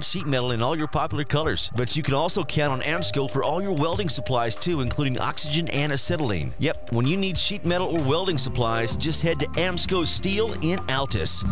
sheet metal in all your popular colors. But you can also count on AMSCO for all your welding supplies too, including oxygen and acetylene. Yep, when you need sheet metal or welding supplies, just head to AMSCO Steel in Altus.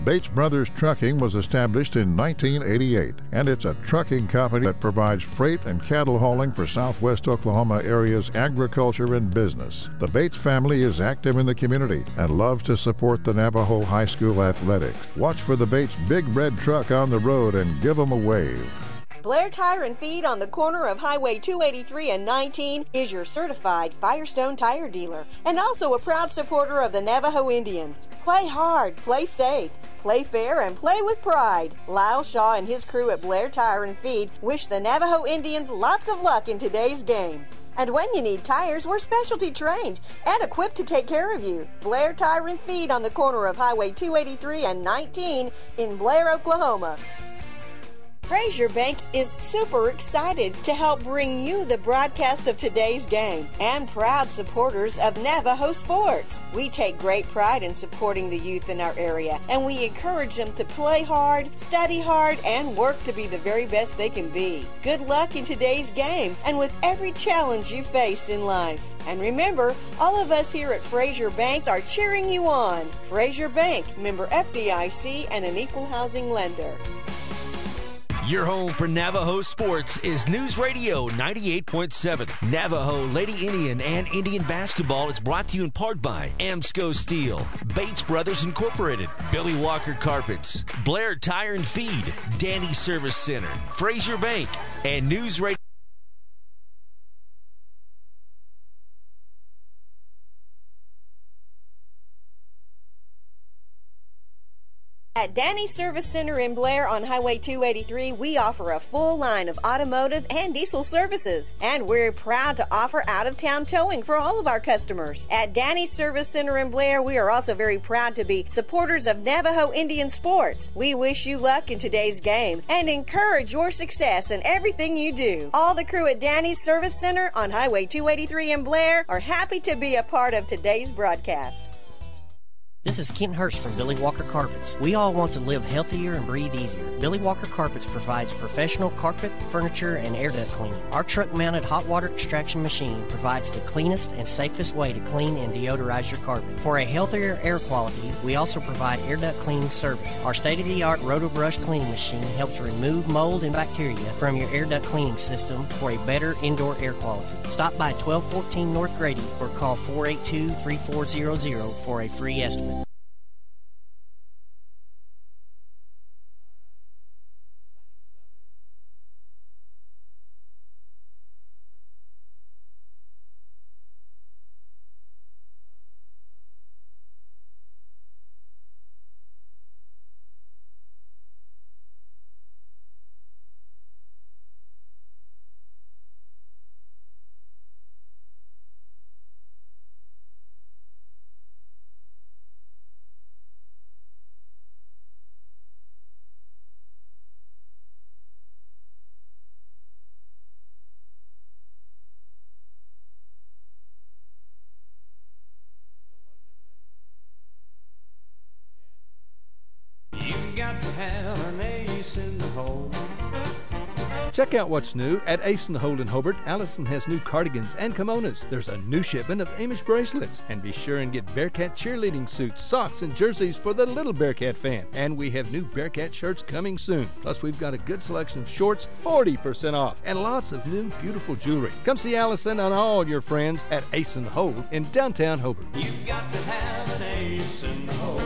Bates Brothers Trucking was established in 1988, and it's a trucking company that provides freight and cattle hauling for Southwest Oklahoma area's agriculture and business. The Bates family is active in the community and loves to support the Navajo High School athletics. Watch for the Bates big red truck on the road and give them a wave. Blair Tire and Feed on the corner of Highway 283 and 19 is your certified Firestone tire dealer and also a proud supporter of the Navajo Indians. Play hard, play safe, play fair, and play with pride. Lyle Shaw and his crew at Blair Tire and Feed wish the Navajo Indians lots of luck in today's game. And when you need tires, we're specialty trained and equipped to take care of you. Blair Tire and Feed on the corner of Highway 283 and 19 in Blair, Oklahoma. Frazier Banks is super excited to help bring you the broadcast of today's game and proud supporters of Navajo sports. We take great pride in supporting the youth in our area, and we encourage them to play hard, study hard, and work to be the very best they can be. Good luck in today's game and with every challenge you face in life. And remember, all of us here at Frazier Bank are cheering you on. Frazier Bank, member FDIC and an equal housing lender. Your home for Navajo sports is News Radio 98.7. Navajo, Lady Indian, and Indian basketball is brought to you in part by AMSCO Steel, Bates Brothers Incorporated, Billy Walker Carpets, Blair Tire and Feed, Danny Service Center, Frazier Bank, and News Radio. At Danny Service Center in Blair on Highway 283, we offer a full line of automotive and diesel services, and we're proud to offer out-of-town towing for all of our customers. At Danny Service Center in Blair, we are also very proud to be supporters of Navajo Indian sports. We wish you luck in today's game and encourage your success in everything you do. All the crew at Danny's Service Center on Highway 283 in Blair are happy to be a part of today's broadcast. This is Ken Hurst from Billy Walker Carpets. We all want to live healthier and breathe easier. Billy Walker Carpets provides professional carpet, furniture, and air duct cleaning. Our truck-mounted hot water extraction machine provides the cleanest and safest way to clean and deodorize your carpet. For a healthier air quality, we also provide air duct cleaning service. Our state-of-the-art Roto-Brush cleaning machine helps remove mold and bacteria from your air duct cleaning system for a better indoor air quality. Stop by 1214 North Grady or call 482-3400 for a free estimate. Got to have an ace in the hole. Check out what's new at Ace in the Hole in Hobart. Allison has new cardigans and kimonos. There's a new shipment of Amish bracelets. And be sure and get Bearcat cheerleading suits, socks, and jerseys for the little Bearcat fan. And we have new Bearcat shirts coming soon. Plus, we've got a good selection of shorts, 40% off, and lots of new beautiful jewelry. Come see Allison and all your friends at Ace in the Hole in downtown Hobart. You've got to have an ace in the hole.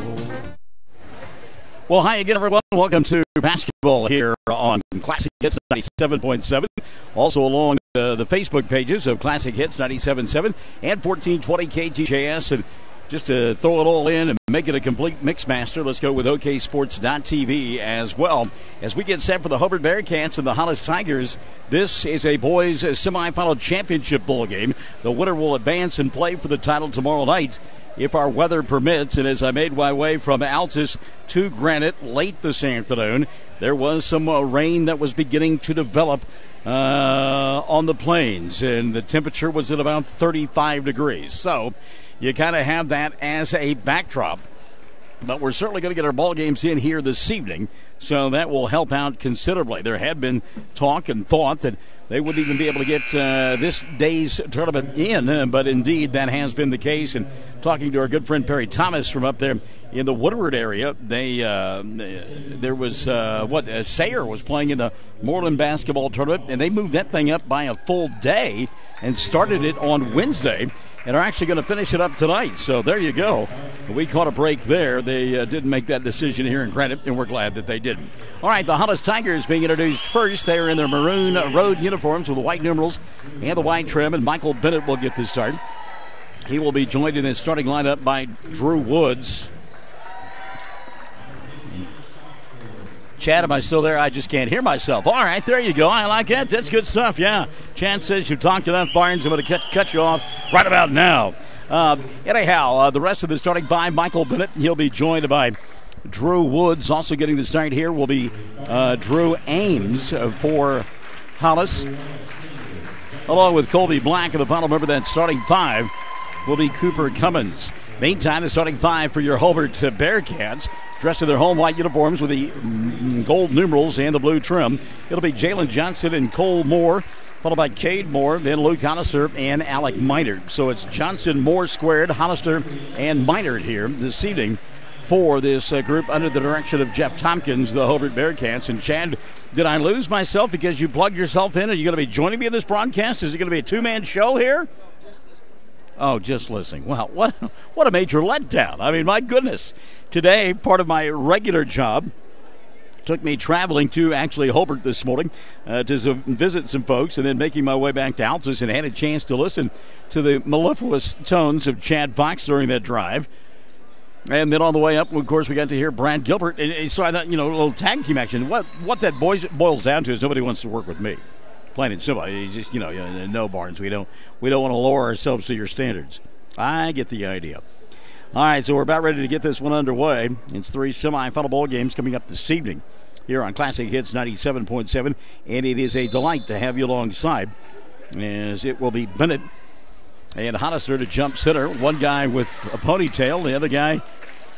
Well, hi again, everyone. Welcome to basketball here on Classic Hits 97.7. Also along the Facebook pages of Classic Hits 97.7 and 1420 KGJS. And just to throw it all in and make it a complete mix master, let's go with OKSports.tv as well. As we get set for the Hobart Bearcats and the Hollis Tigers, this is a boys' semifinal championship bowl game. The winner will advance and play for the title tomorrow night, if our weather permits. And as I made my way from Altus to Granite late this afternoon, there was some rain that was beginning to develop on the plains, and the temperature was at about 35 degrees. So you kind of have that as a backdrop. But we're certainly going to get our ball games in here this evening. So that will help out considerably. There had been talk and thought that they wouldn't even be able to get this day's tournament in, but indeed that has been the case. And talking to our good friend Perry Thomas from up there in the Woodward area, there was Sayre was playing in the Moreland basketball tournament, and they moved that thing up by a full day and started it on Wednesday, and are actually going to finish it up tonight. So there you go. We caught a break there. They didn't make that decision here in Granite, and we're glad that they didn't. All right, the Hollis Tigers being introduced first. They're in their maroon road uniforms with the white numerals and the white trim, and Michael Bennett will get the start. He will be joined in his starting lineup by Drew Woods. Chad, am I still there? I just can't hear myself. All right, there you go. I like that. That's good stuff, yeah. Chad says you've talked enough, Barnes. I'm going to cut you off right about now. Anyhow, the rest of the starting five, Michael Bennett, he'll be joined by Drew Woods. Also getting the start here will be Drew Ames for Hollis, along with Colby Black. And the final member of that starting five will be Cooper Cummins. Meantime, the starting five for your Hobart Bearcats, dressed in their home white uniforms with the gold numerals and the blue trim. It'll be Jalen Johnson and Cole Moore, followed by Cade Moore, then Luke Hollister and Alec Minard. So it's Johnson, Moore squared, Hollister, and Minard here this evening for this group under the direction of Jeff Tompkins, the Hobart Bearcats. And Chad, did I lose myself because you plugged yourself in? Are you going to be joining me in this broadcast? Is it going to be a two-man show here? Oh, just listening. Wow, what a major letdown. I mean, my goodness. Today, part of my regular job took me traveling to actually Hobart this morning to visit some folks, and then making my way back to Altus, and had a chance to listen to the mellifluous tones of Chad Fox during that drive. And then on the way up, of course, we got to hear Brad Gilbert. And so I thought, a little tag team action. What that boils down to is nobody wants to work with me. Plain and simple. It's just, no, Barnes. We don't want to lower ourselves to your standards. I get the idea. All right, so we're about ready to get this one underway. It's 3 semifinal ball games coming up this evening here on Classic Hits 97.7, and it is a delight to have you alongside, as it will be Bennett and Hollister to jump center. One guy with a ponytail, the other guy,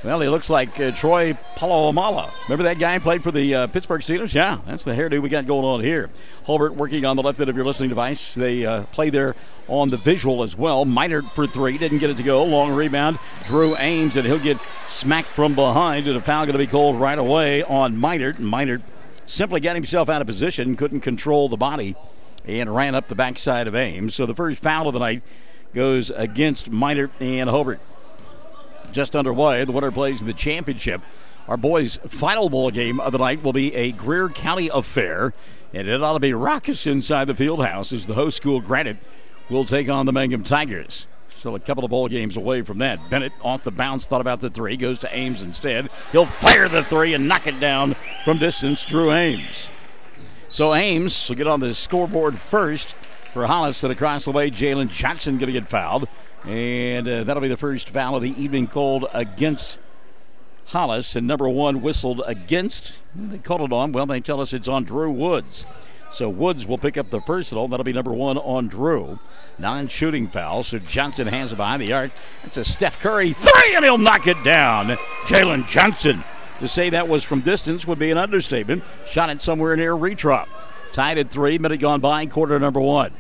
well, he looks like Troy Polamalu. Remember that guy played for the Pittsburgh Steelers? Yeah, that's the hairdo we got going on here. Hobart working on the left end of your listening device. They play there on the visual as well. Minard for three, didn't get it to go. Long rebound. Drew Ames, and he'll get smacked from behind, and a foul going to be called right away on Minard. Minard simply got himself out of position, couldn't control the body, and ran up the backside of Ames. So the first foul of the night goes against Minard and Hobart. Just underway, the winner plays in the championship. Our boys' final ball game of the night will be a Greer County affair, and it ought to be raucous inside the field house as the host school Granite will take on the Mangum Tigers. Still a couple of ball games away from that. Bennett off the bounce, thought about the three, goes to Ames instead. He'll fire the three and knock it down from distance. Drew Ames. So Ames will get on the scoreboard first for Hollis, and across the way, Jalen Johnson going to get fouled. And that'll be the first foul of the evening called against Hollis. And number one whistled against. They called it on. Well, they tell us it's on Drew Woods. So Woods will pick up the personal. That'll be number one on Drew. Non-shooting foul. So Johnson has it behind the arc. It's a Steph Curry three, and he'll knock it down. Jalen Johnson. To say that was from distance would be an understatement. Shot it somewhere near Retrop. Tied at 3. Minute gone by. Quarter number one.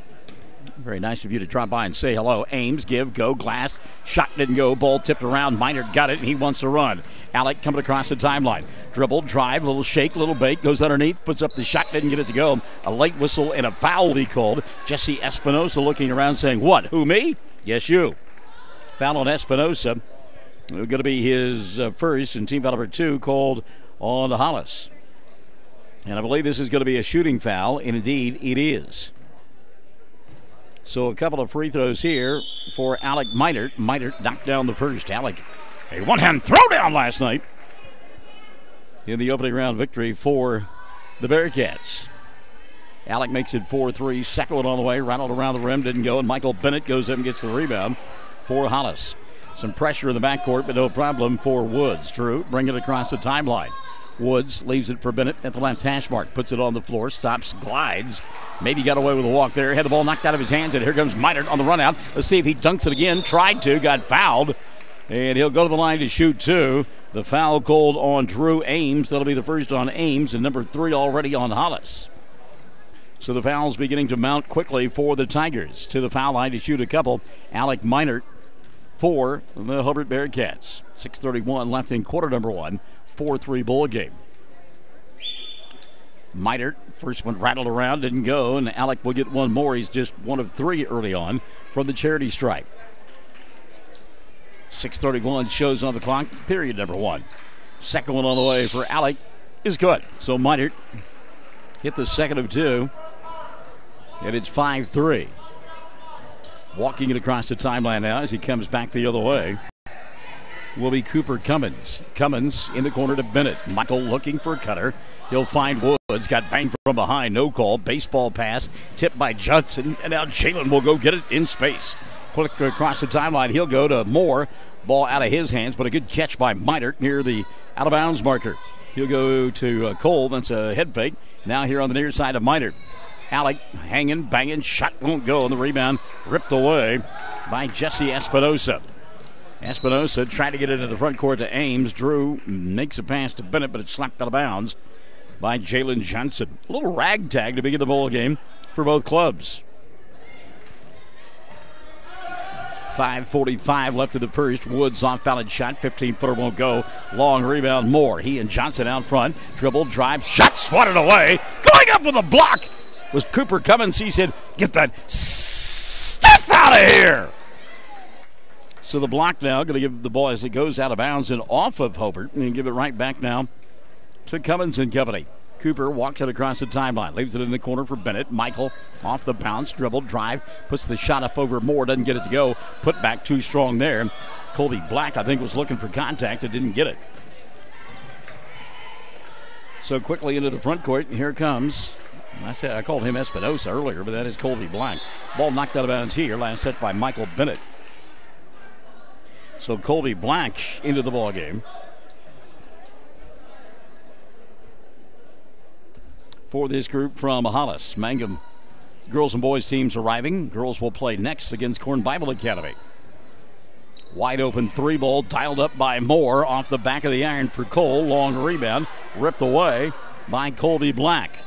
Very nice of you to drop by and say hello. Ames, give, go, glass. Shot didn't go. Ball tipped around. Minard got it, and he wants to run. Alec coming across the timeline. Dribble, drive, little shake, little bake. Goes underneath, puts up the shot, didn't get it to go. A late whistle and a foul will be called. Jesse Espinosa looking around saying, what, who, me? Yes, you. Foul on Espinosa. Going to be his first, and team foul number 2 called on Hollis. And I believe this is going to be a shooting foul, and indeed it is. So a couple of free throws here for Alec Minard. Minard knocked down the first. Alec, a one-hand throwdown last night in the opening round victory for the Bearcats. Alec makes it 4-3. Second one on the way. Rattled around the rim. Didn't go. And Michael Bennett goes up and gets the rebound for Hollis. Some pressure in the backcourt, but no problem for Woods. Drew, bring it across the timeline. Woods leaves it for Bennett at the left hash mark. Puts it on the floor. Stops, glides. Maybe got away with a walk there. Had the ball knocked out of his hands, and here comes Minard on the run out. Let's see if he dunks it again. Tried to. Got fouled. And he'll go to the line to shoot two. The foul called on Drew Ames. That'll be the first on Ames, and number 3 already on Hollis. So the foul's beginning to mount quickly for the Tigers. To the foul line to shoot a couple, Alec Minert for the Hobart Bearcats. 6:31 left in quarter number 1. 4-3 ball game. Minert, first one rattled around, didn't go, and Alec will get one more. He's just 1 of 3 early on from the charity stripe. 6:31 shows on the clock, period number 1. Second one on the way for Alec is good. So Minert hit the second of 2, and it's 5-3. Walking it across the timeline now as he comes back the other way will be Cooper Cummins. Cummins in the corner to Bennett. Michael looking for a cutter. He'll find Woods. Got banged from behind. No call. Baseball pass. Tipped by Johnson. And now Jalen will go get it in space. Quick across the timeline. He'll go to Moore. Ball out of his hands, but a good catch by Minert near the out-of-bounds marker. He'll go to Cole. That's a head fake. Now here on the near side of Minert. Alec hanging, banging. Shot won't go. And the rebound ripped away by Jesse Espinosa. Espinosa tried to get it into the front court to Ames. Drew makes a pass to Bennett, but it's slapped out of bounds by Jalen Johnson. A little ragtag to begin the ball game for both clubs. 5:45 left in the first. Woods off-balance shot. 15-footer won't go. Long rebound, Moore. He and Johnson out front. Dribble, drive, shot, swatted away. Going up with a block was Cooper Cummins. He said, "Get that stuff out of here." So the block now going to give the ball as it goes out of bounds and off of Hobart, and give it right back now to Cummins and company. Cooper walks it across the timeline, leaves it in the corner for Bennett. Michael off the bounce, dribble, drive, puts the shot up over Moore, doesn't get it to go. Put back too strong there. Colby Black, I think, was looking for contact and didn't get it. So quickly into the front court, here comes, I called him Espinosa earlier, but that is Colby Black. Ball knocked out of bounds here, last touch by Michael Bennett. So Colby Black into the ball game for this group from Hollis. Mangum girls and boys teams arriving. Girls will play next against Corn Bible Academy. Wide open 3-ball dialed up by Moore off the back of the iron for Cole. Long rebound ripped away by Colby Black.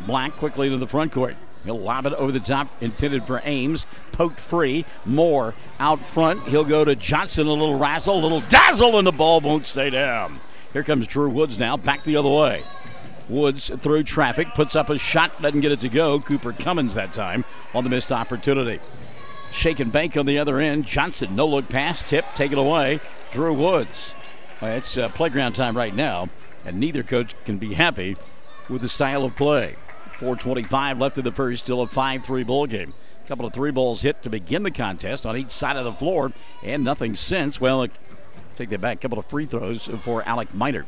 Black quickly to the front court. He'll lob it over the top, intended for Ames. Poked free. Moore out front. He'll go to Johnson. A little razzle, a little dazzle, and the ball won't stay down. Here comes Drew Woods now, back the other way. Woods through traffic, puts up a shot, doesn't get it to go. Cooper Cummins that time on the missed opportunity. Shake and bank on the other end. Johnson, no look pass, tip, take it away. Drew Woods. It's playground time right now, and neither coach can be happy with the style of play. 4:25 left in the first, still a 5-3 ball game. A couple of 3-balls hit to begin the contest on each side of the floor, and nothing since. Well, take that back. A couple of free throws for Alec Minert.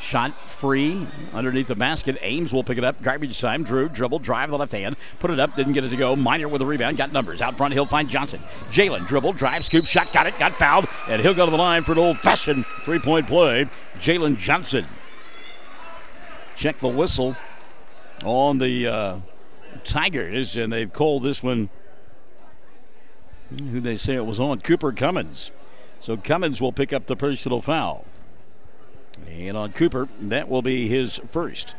Shot free underneath the basket. Ames will pick it up. Garbage time. Drew, dribble, drive the left hand. Put it up, didn't get it to go. Minert with a rebound. Got numbers. Out front, he'll find Johnson. Jalen, dribble, drive, scoop, shot, got it, got fouled. And he'll go to the line for an old-fashioned three-point play. Jalen Johnson. Check the whistle on the Tigers, and they've called this one, who they say it was on, Cooper Cummins. So Cummins will pick up the personal foul. And on Cooper, that will be his first.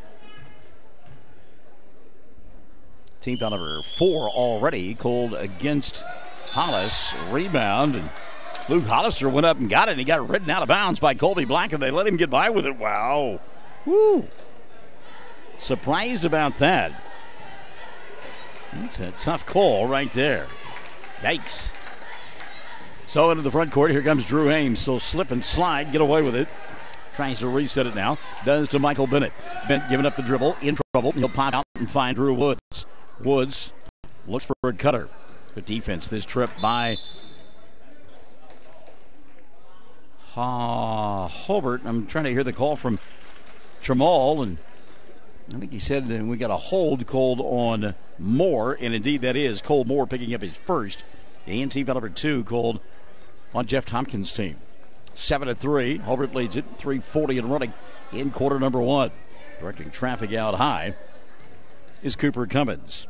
Team foul number 4 already called against Hollis. Rebound, and Luke Hollister went up and got it, and he got ridden out of bounds by Colby Black, and they let him get by with it. Wow. Woo. Surprised about that. That's a tough call right there. Yikes. So into the front court, here comes Drew Ames. So slip and slide, get away with it. Tries to reset it now. Does to Michael Bennett. Bennett giving up the dribble, in trouble. He'll pop out and find Drew Woods. Woods looks for a cutter. Good defense this trip by Hobart. I'm trying to hear the call from Tramal, and I think he said we got a hold called on Moore, and indeed that is Cole Moore picking up his first. And team foul number 2 called on Jeff Tompkins' team. 7-3. Hobart leads it. 3:40 and running in quarter number 1. Directing traffic out high is Cooper Cummins.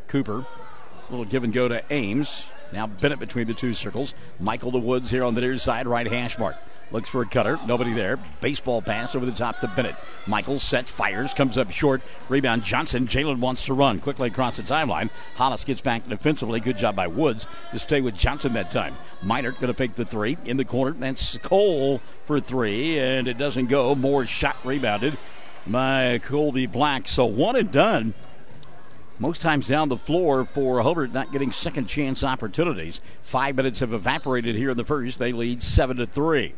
Cooper, a little give and go to Ames. Now Bennett between the two circles. Michael to Woods here on the near side, right hash mark. Looks for a cutter. Nobody there. Baseball pass over the top to Bennett. Michael sets, fires, comes up short. Rebound Johnson. Jalen wants to run quickly across the timeline. Hollis gets back defensively. Good job by Woods to stay with Johnson that time. Minert going to fake the three. In the corner. That's Cole for three. And it doesn't go. More shot rebounded by Colby Black. So one and done. Most times down the floor for Hobart, not getting second chance opportunities. 5 minutes have evaporated here in the first. They lead 7-3.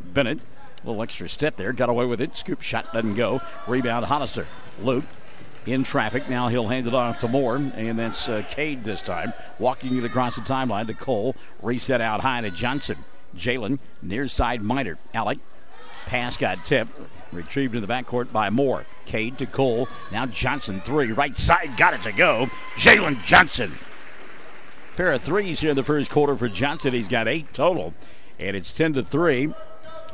Bennett, a little extra step there, got away with it. Scoop shot doesn't go. Rebound Hollister. Luke in traffic. Now he'll hand it off to Moore, and that's Cade this time. Walking it across the timeline to Cole. Reset out high to Johnson. Jalen, near side Minor. Alec, pass got tipped. Retrieved in the backcourt by Moore. Cade to Cole. Now Johnson, three. Right side, got it to go. Jalen Johnson. Pair of threes here in the first quarter for Johnson. He's got 8 total, and it's 10-3.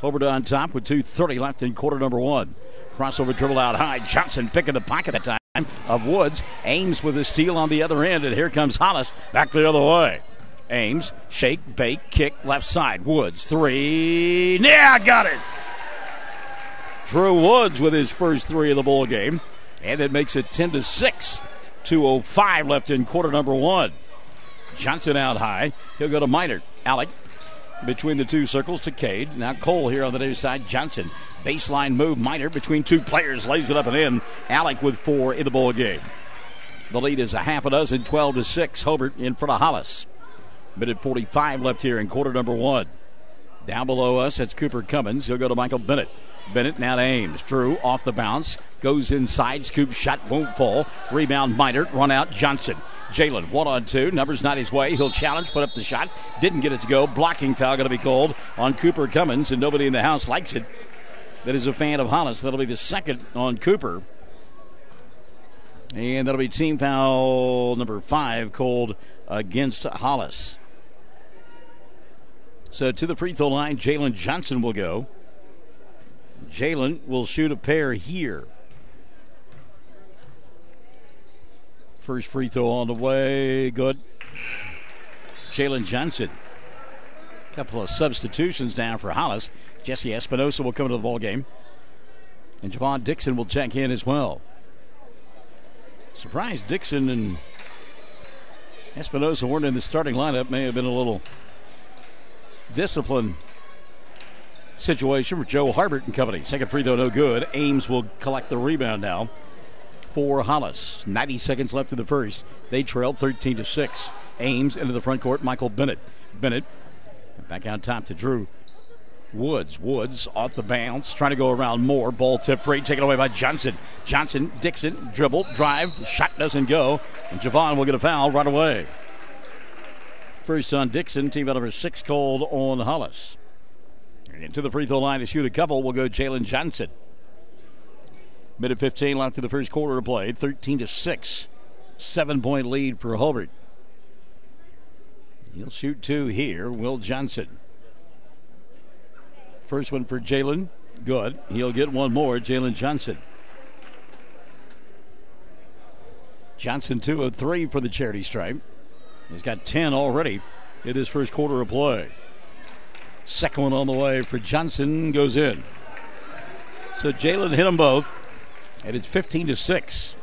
Hobart on top with 2:30 left in quarter number one. Crossover dribble out high. Johnson picking the pocket that time of Woods. Ames with a steal on the other end, and here comes Hollis back the other way. Ames, shake, bake, kick, left side. Woods, three. Yeah, got it. Drew Woods with his first three of the ball game, and it makes it 10-6. 2:05 left in quarter number one. Johnson out high. He'll go to Minor. Alec between the two circles to Cade. Now Cole here on the other side. Johnson. Baseline move. Minor between two players. Lays it up and in. Alec with 4 in the ball game. The lead is a half a dozen. 12-6. Hobart in front of Hollis. Minute 45 left here in quarter number one. Down below us, it's Cooper Cummins. He'll go to Michael Bennett. Bennett now to Ames. Drew off the bounce. Goes inside. Scoop shot won't fall. Rebound Minor. Run out Johnson. Jalen 1-on-2. Numbers not his way. He'll challenge. Put up the shot. Didn't get it to go. Blocking foul going to be called on Cooper Cummins, and nobody in the house likes it. That is a fan of Hollis. That'll be the second on Cooper. And that'll be team foul number 5 called against Hollis. So to the free throw line, Jalen Johnson will go. Jalen will shoot a pair here. First free throw on the way. Good. Jalen Johnson. Couple of substitutions down for Hollis. Jesse Espinosa will come into the ball game. And Javon Dixon will check in as well. Surprised Dixon and Espinosa weren't in the starting lineup. May have been a little discipline situation for Joe Harbert and company. Second free throw no good. Ames will collect the rebound now for Hollis. 90 seconds left in the first. They trail 13-6. Ames into the front court. Michael Bennett. Bennett back out top to Drew. Woods off the bounce, trying to go around Moore. Ball tip free, taken away by Johnson. Johnson, Dixon, dribble, drive, shot doesn't go, and Javon will get a foul right away. First on Dixon, team out number 6 called on Hollis. And to the free throw line to shoot a couple will go Jalen Johnson. Minute 15 left to the first quarter of play. 13-6. 7-point lead for Hobart. He'll shoot 2 here. Will Johnson. First one for Jalen. Good. He'll get one more. Jalen Johnson. Johnson 2 of 3 for the charity stripe. He's got 10 already in his first quarter of play. Second one on the way for Johnson goes in. So Jalen hit them both, and it's 15-6.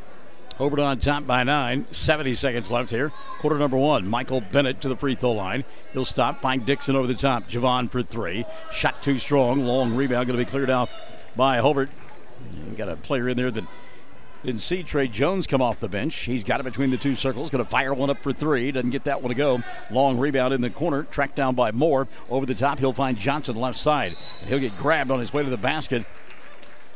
Hobart on top by 9. 70 seconds left here. Quarter number 1. Michael Bennett to the free throw line. He'll stop. Find Dixon over the top. Javon for 3. Shot too strong. Long rebound going to be cleared off by Hobart. Got a player in there that didn't see Trey Jones come off the bench. He's got it between the two circles. Going to fire one up for 3. Doesn't get that one to go. Long rebound in the corner. Tracked down by Moore. Over the top, he'll find Johnson left side. And he'll get grabbed on his way to the basket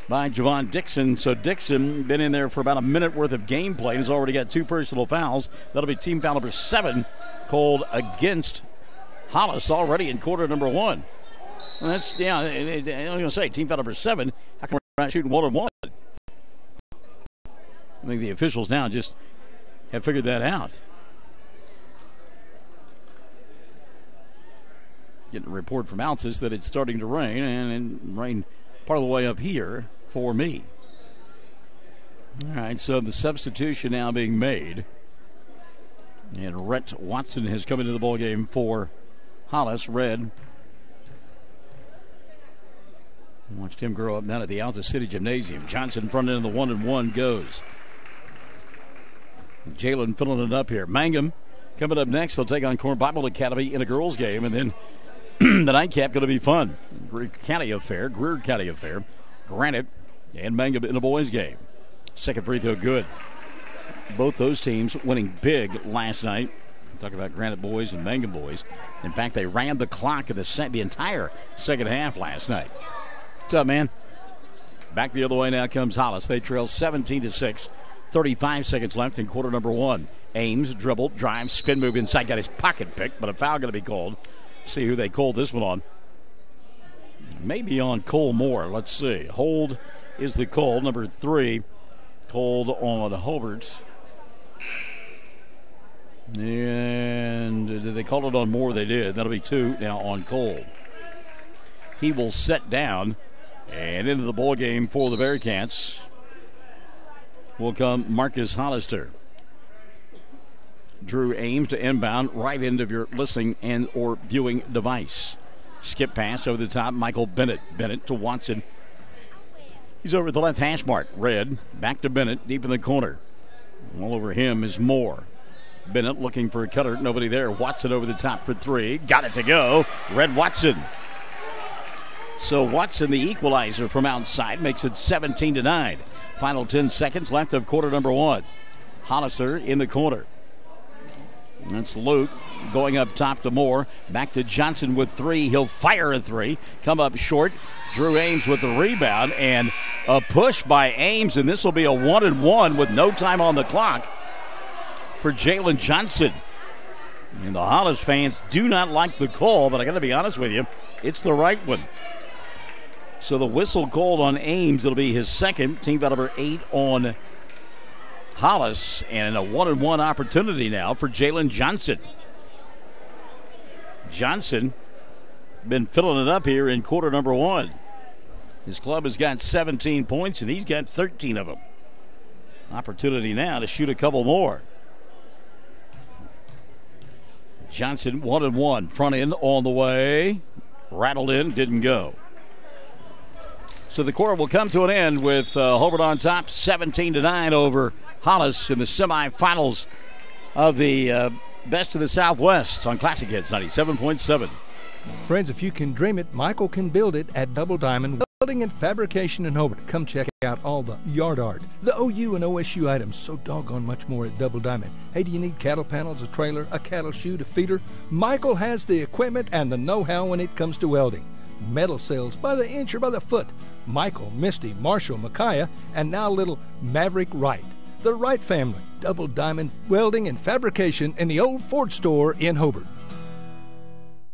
by Javon Dixon. So Dixon been in there for about a minute worth of gameplay and has already got 2 personal fouls. That'll be team foul number 7 called against Hollis already in quarter number 1. Well, that's, yeah, I was going to say team foul number 7. How come we're not shooting 1-on-1? I think the officials now just have figured that out. Getting a report from Altus that it's starting to rain, and rain part of the way up here for me. All right, so the substitution now being made. And Rhett Watson has come into the ballgame for Hollis. Red. Watched him grow up down at the Alta City Gymnasium. Johnson front end of the 1-1 goes. Jalen filling it up here. Mangum coming up next. They'll take on Corn Bible Academy in a girls' game. And then the nightcap going to be fun. Greer County affair. Granite and Mangum in a boys' game. Second free throw good. Both those teams winning big last night. Talk about Granite boys and Mangum boys. In fact, they ran the clock of the entire second half last night. What's up, man? Back the other way now comes Hollis. They trail 17-6. 35 seconds left in quarter number 1. Ames, dribble, drive, spin move inside. Got his pocket picked, but a foul going to be called. See who they called this one on. Maybe on Cole Moore. Let's see. Hold is the call. Number 3 called on Hobart. And did they call it on Moore? They did. That'll be 2 now on Cole. He will set down. And into the ball game for the Bearcats will come Marcus Hollister. Drew Ames to inbound right end of your listening and or viewing device. Skip pass over the top. Michael Bennett. Bennett to Watson. He's over at the left hash mark. Red back to Bennett deep in the corner. All over him is Moore. Bennett looking for a cutter. Nobody there. Watson over the top for 3. Got it to go. Red Watson. So Watson, the equalizer from outside, makes it 17-9. Final 10 seconds left of quarter number 1. Hollister in the corner. That's Luke going up top to Moore. Back to Johnson with 3. He'll fire a 3. Come up short. Drew Ames with the rebound and a push by Ames, and this will be a 1-1 with no time on the clock for Jalen Johnson. And the Hollis fans do not like the call, but I got to be honest with you, it's the right one. So the whistle called on Ames. It'll be his second. Team foul number 8 on Hollis. And a 1-1 opportunity now for Jalen Johnson. Johnson been filling it up here in quarter number 1. His club has got 17 points, and he's got 13 of them. Opportunity now to shoot a couple more. Johnson 1-1. Front end on the way. Rattled in, didn't go. So the quarter will come to an end with Hobart on top, 17-9 over Hollis in the semifinals of the Best of the Southwest on Classic Hits 97.7. Friends, if you can dream it, Michael can build it at Double Diamond Welding and Fabrication in Hobart. Come check out all the yard art, the OU and OSU items, so doggone much more at Double Diamond. Hey, do you need cattle panels, a trailer, a cattle chute, a feeder? Michael has the equipment and the know-how when it comes to welding. Metal sales by the inch or by the foot. Michael, Misty, Marshall, Micaiah, and now little Maverick Wright. The Wright family, Double Diamond Welding and Fabrication in the old Ford store in Hobart.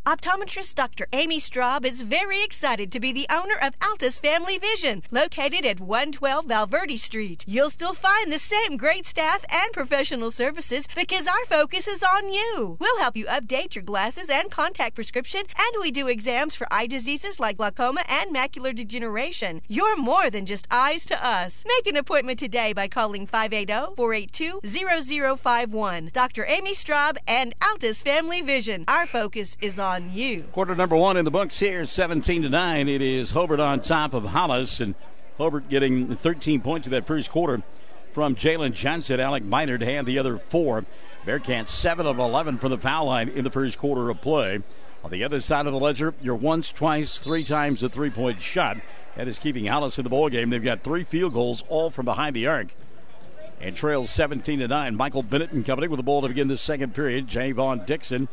Optometrist Dr. Amy Straub is very excited to be the owner of Altus Family Vision, located at 112 Valverde Street. You'll still find the same great staff and professional services because our focus is on you. We'll help you update your glasses and contact prescription, and we do exams for eye diseases like glaucoma and macular degeneration. You're more than just eyes to us. Make an appointment today by calling 580-482-0051. Dr. Amy Straub and Altus Family Vision. Our focus is on you. Quarter number 1 in the books here, 17-9. It is Hobart on top of Hollis, and Hobart getting 13 points in that first quarter from Jalen Johnson. Alec Minor to hand the other 4. Bearcats 7 of 11 from the foul line in the first quarter of play. On the other side of the ledger, your once, twice, 3 times a three-point shot. That is keeping Hollis in the ballgame. They've got 3 field goals, all from behind the arc, and trails 17-9. Michael Bennett and company with the ball to begin the second period. Javon Dixon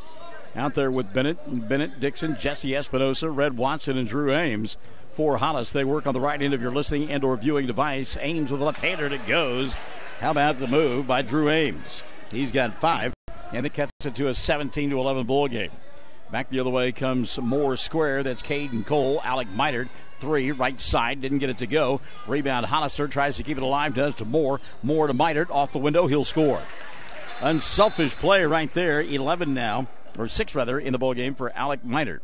out there with Bennett, Dixon, Jesse Espinosa, Red Watson, and Drew Ames. For Hollis, they work on the right end of your listening and or viewing device. Ames with a left-hander, and it goes. How about the move by Drew Ames? He's got 5, and it cuts it to a 17-11 ball game. Back the other way comes Moore square. That's Caden Cole. Alec Minard, 3, right side, didn't get it to go. Rebound, Hollister tries to keep it alive, does to Moore. Moore to Minard, off the window, he'll score. Unselfish play right there. 11 now. Or 6 rather, in the ball game for Alec Minard.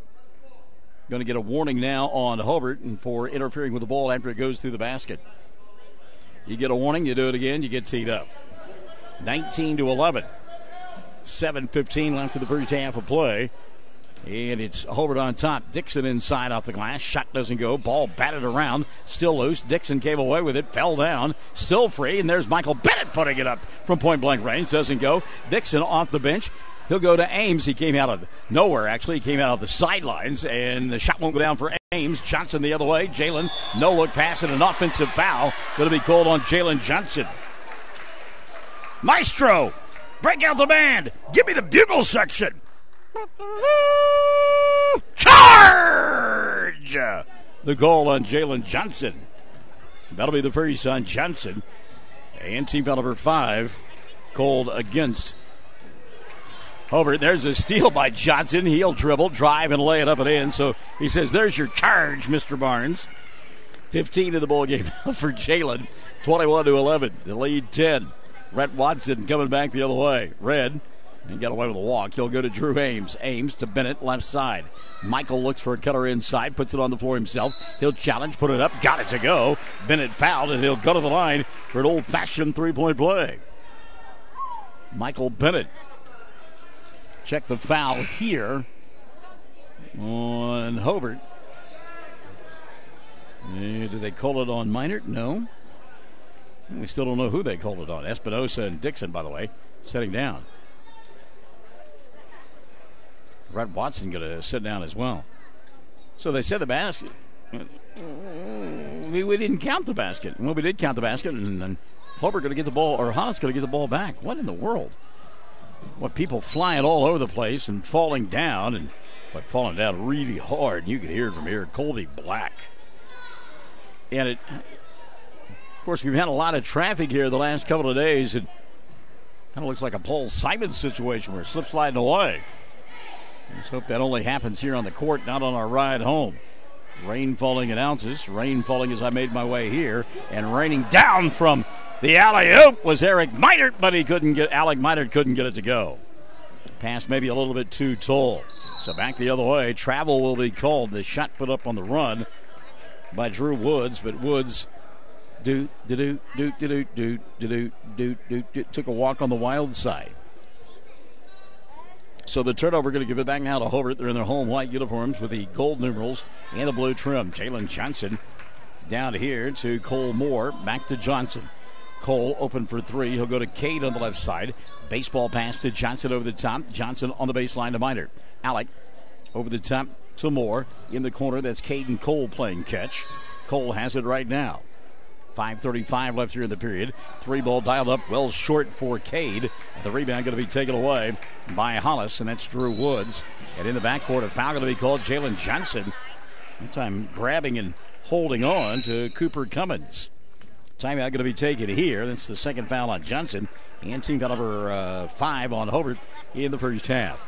Going to get a warning now on Hobart for interfering with the ball after it goes through the basket. You get a warning, you do it again, you get teed up. 19-11. 7:15 left in the first half of play. And it's Hobart on top. Dixon inside off the glass. Shot doesn't go. Ball batted around. Still loose. Dixon came away with it. Fell down. Still free. And there's Michael Bennett putting it up from point blank range. Doesn't go. Dixon off the bench. He'll go to Ames. He came out of nowhere, actually. He came out of the sidelines. And the shot won't go down for Ames. Johnson the other way. Jalen, no look pass and an offensive foul. Going to be called on Jalen Johnson. Maestro, break out the band. Give me the bugle section. Charge! The goal on Jalen Johnson. That'll be the first on Johnson. And team foul number 5 called against Hobart. There's a steal by Johnson. He'll dribble, drive, and lay it up and in. So he says, there's your charge, Mr. Barnes. 15 in the ball game for Jalen. 21-11. The lead 10. Rhett Watson coming back the other way. Red. He got away with a walk. He'll go to Drew Ames. Ames to Bennett, left side. Michael looks for a cutter inside, puts it on the floor himself. He'll challenge, put it up, got it to go. Bennett fouled, and he'll go to the line for an old-fashioned three-point play. Michael Bennett. Check the foul here on Hobart. Did they call it on Minert? No. We still don't know who they called it on. Espinosa and Dixon, by the way, sitting down. Rhett Watson going to sit down as well. So they said the basket. We didn't count the basket. Well, we did count the basket, and then Hobart going to get the ball, or Hollis going to get the ball back. What in the world? What, people flying all over the place and falling down, and falling down really hard. And you can hear it from here. Colby Black. And it, of course, we've had a lot of traffic here the last couple of days. It kind of looks like a Paul Simon situation where slip sliding away. Let's hope that only happens here on the court, not on our ride home. Rain falling in ounces. Rain falling as I made my way here. And raining down from the alley-oop was Eric Minert, but Alec Minert couldn't get it to go. Pass maybe a little bit too tall. So back the other way. Travel will be called. The shot put up on the run by Drew Woods, but Woods took a walk on the wild side. So the turnover going to give it back now to Hobart. They're in their home white uniforms with the gold numerals and the blue trim. Jalen Johnson down here to Cole Moore. Back to Johnson. Cole open for three. He'll go to Cade on the left side. Baseball pass to Johnson over the top. Johnson on the baseline to Minert. Alec over the top to Moore. In the corner, that's Cade and Cole playing catch. Cole has it right now. 5:35 left here in the period. Three ball dialed up, well short for Cade. The rebound going to be taken away by Hollis, and that's Drew Woods. And in the backcourt, a foul going to be called. Jalen Johnson. That time grabbing and holding on to Cooper Cummins. Timeout going to be taken here. That's the second foul on Johnson. And team foul number 5 on Hobart in the first half.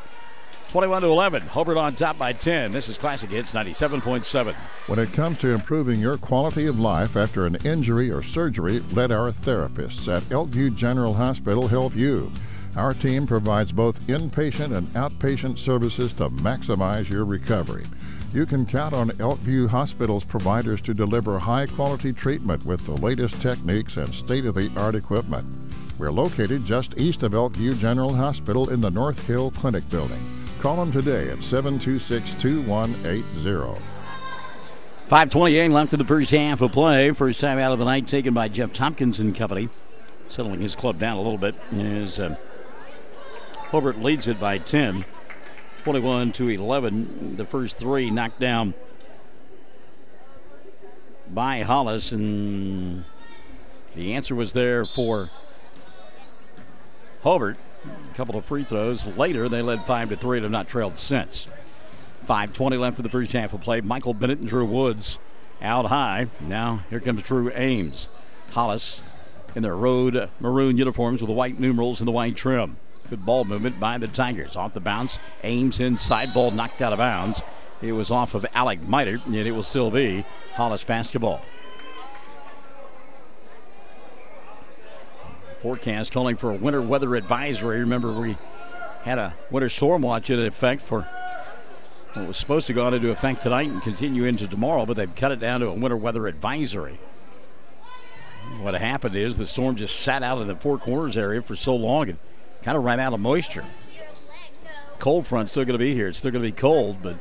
21-11. Hobart on top by 10. This is Classic Hits 97.7. When it comes to improving your quality of life after an injury or surgery, let our therapists at Elkview General Hospital help you. Our team provides both inpatient and outpatient services to maximize your recovery. You can count on Elkview Hospital's providers to deliver high-quality treatment with the latest techniques and state-of-the-art equipment. We're located just east of Elkview General Hospital in the North Hill Clinic Building. Call them today at 726-2180. 5:28 left in the first half of play. First time out of the night taken by Jeff Tompkins and company. Settling his club down a little bit as Hobart leads it by 10. 21-11. The first three knocked down by Hollis, and the answer was there for Hobart. A couple of free throws later, they led 5-3 and have not trailed since. 5:20 left in the first half of play. Michael Bennett and Drew Woods out high. Now here comes Drew Ames. Hollis in their road maroon uniforms with the white numerals and the white trim. Good ball movement by the Tigers. Off the bounce. Ames inside, ball knocked out of bounds. It was off of Alec Minert, and it will still be Hollis basketball. Forecast calling for a winter weather advisory. Remember, we had a winter storm watch in effect for what was supposed to go into effect tonight and continue into tomorrow, but they've cut it down to a winter weather advisory. What happened is the storm just sat out in the Four Corners area for so long and kind of ran out of moisture. Cold front's still going to be here. It's still going to be cold, but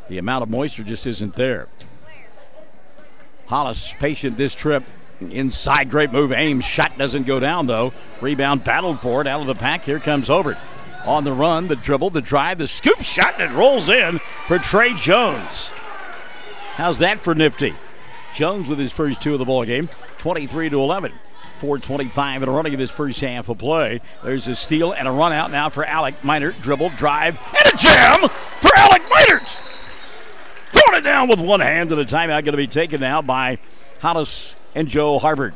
the amount of moisture just isn't there. Hollis patient this trip. Inside, great move. Ames shot doesn't go down, though. Rebound battled for it. Out of the pack. Here comes Hobart. On the run, the dribble, the drive, the scoop shot, and it rolls in for Trey Jones. How's that for nifty? Jones with his first two of the ball game, 23-11. 4:25 in a running of this first half of play. There's a steal and a run out now for Alec Minert. Dribble, drive, and a jam for Alec Minert. Throwing it down with one hand, and a timeout going to be taken now by Hollis and Joe Hobart.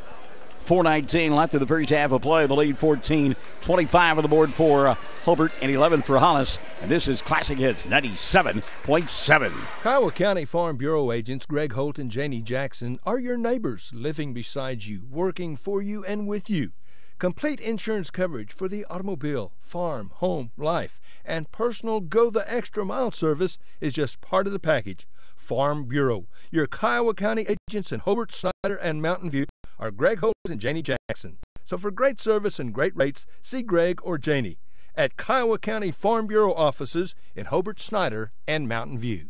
4:19 left in the first half of play. The lead 14-25 on the board for Hobart and 11 for Hollis. And this is Classic Hits 97.7. Kiowa County Farm Bureau agents Greg Holt and Janie Jackson are your neighbors, living beside you, working for you and with you. Complete insurance coverage for the automobile, farm, home, life, and personal Go the Extra Mile service is just part of the package. Farm Bureau, your Kiowa County agents in Hobart, Snyder, and Mountain View are Greg Holt and Janie Jackson. So for great service and great rates, see Greg or Janie at Kiowa County Farm Bureau offices in Hobart, Snyder, and Mountain View.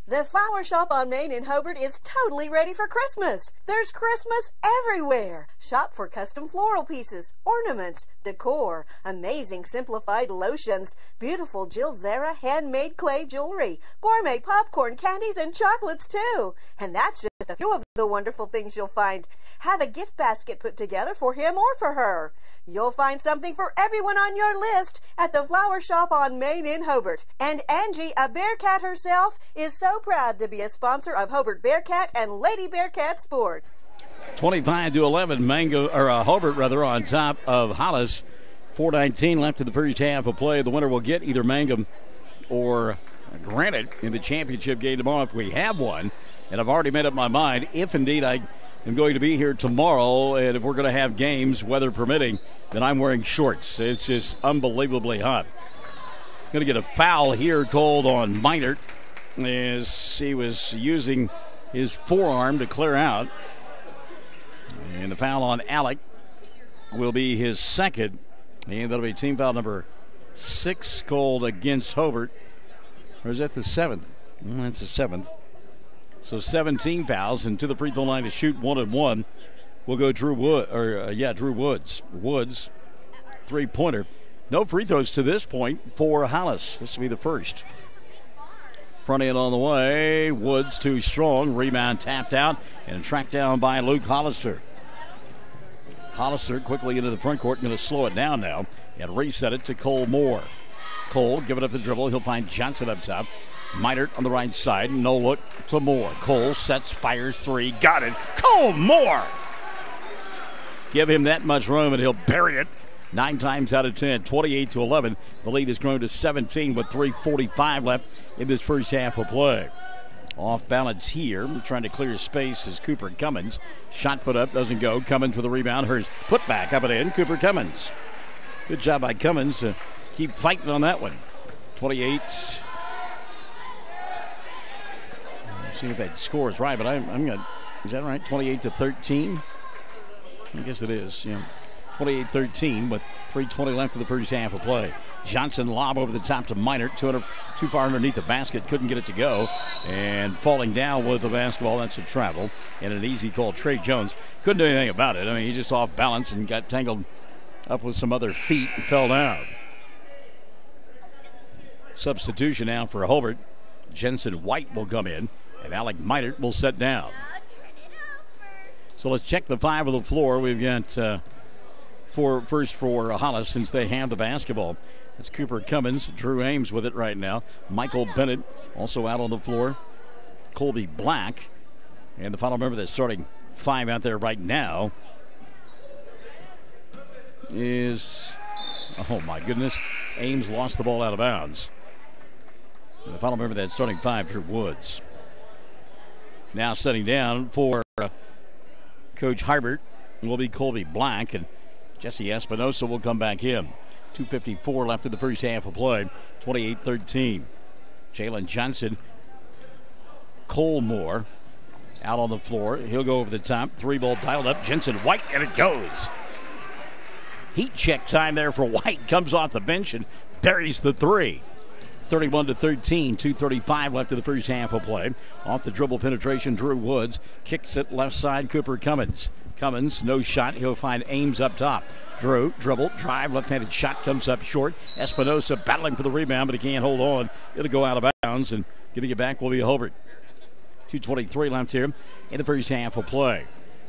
The flower shop on Main in Hobart is totally ready for Christmas. There's Christmas everywhere. Shop for custom floral pieces, ornaments, decor, amazing simplified lotions, beautiful Jill Zara handmade clay jewelry, gourmet popcorn, candies, and chocolates too. And that's just a few of the wonderful things you'll find. Have a gift basket put together for him or for her. You'll find something for everyone on your list at the flower shop on Main in Hobart. And Angie, a Bearcat herself, is so proud to be a sponsor of Hobart Bearcat and Lady Bearcat Sports. 25-11, Hobart on top of Hollis. 4:19 left in the first half of play. The winner will get either Mangum or Granite in the championship game tomorrow if we have one. And I've already made up my mind, if indeed I am going to be here tomorrow, and if we're going to have games, weather permitting, then I'm wearing shorts. It's just unbelievably hot. Going to get a foul here called on Minert as he was using his forearm to clear out. And the foul on Alec will be his second. And that'll be team foul number 6 called against Hobart. Or is that the 7th? That's the 7th. So 17 fouls, and to the free throw line to shoot 1 and 1 will go Drew Woods. Woods, three-pointer. No free throws to this point for Hollis. This will be the first. Front end on the way. Woods too strong. Rebound tapped out and tracked down by Luke Hollister. Hollister quickly into the front court, going to slow it down now and reset it to Cole Moore. Cole giving up the dribble. He'll find Johnson up top. Minert on the right side. No look to Moore. Cole sets, fires three. Got it. Cole Moore. Give him that much room and he'll bury it. 9 times out of 10. 28-11. The lead has grown to 17 with 3:45 left in this first half of play. Off balance here. Trying to clear space is Cooper Cummins. Shot put up. Doesn't go. Cummins with a rebound. Hers put back up and in. Cooper Cummins. Good job by Cummins to keep fighting on that one. 28. See if that score is right, but I'm going to. Is that right? 28-13? I guess it is. Yeah. 28-13 with 3:20 left in the first half of play. Johnson lob over the top to Minert. Too far underneath the basket. Couldn't get it to go. And falling down with the basketball. That's a travel. And an easy call. Trey Jones couldn't do anything about it. I mean, he's just off balance and got tangled up with some other feet and fell down. Substitution now for Hobart. Jensen White will come in. And Alec Minert will set down. So let's check the 5 of the floor. We've got first for Hollis since they have the basketball. It's Cooper Cummins, Drew Ames with it right now. Michael Bennett also out on the floor. Colby Black. And the final member that's starting 5 out there right now is, oh my goodness, Ames lost the ball out of bounds. And the final member that's starting 5, Drew Woods. Now sitting down for Coach Hobart will be Colby Black, and Jesse Espinosa will come back in. 2:54 left in the first half of play. 28-13. Jalen Johnson, Cole Moore out on the floor. He'll go over the top. 3-ball dialed up. Jensen White, and it goes. Heat check time there for White. Comes off the bench and buries the 3. 31-13, 2:35 left in the first half of play. Off the dribble penetration, Drew Woods kicks it left side, Cooper Cummins. Cummins, no shot. He'll find Ames up top. Drew, dribble, drive, left-handed shot comes up short. Espinosa battling for the rebound, but he can't hold on. It'll go out of bounds, and getting it back will be Hobart. 2:23 left here in the first half of play.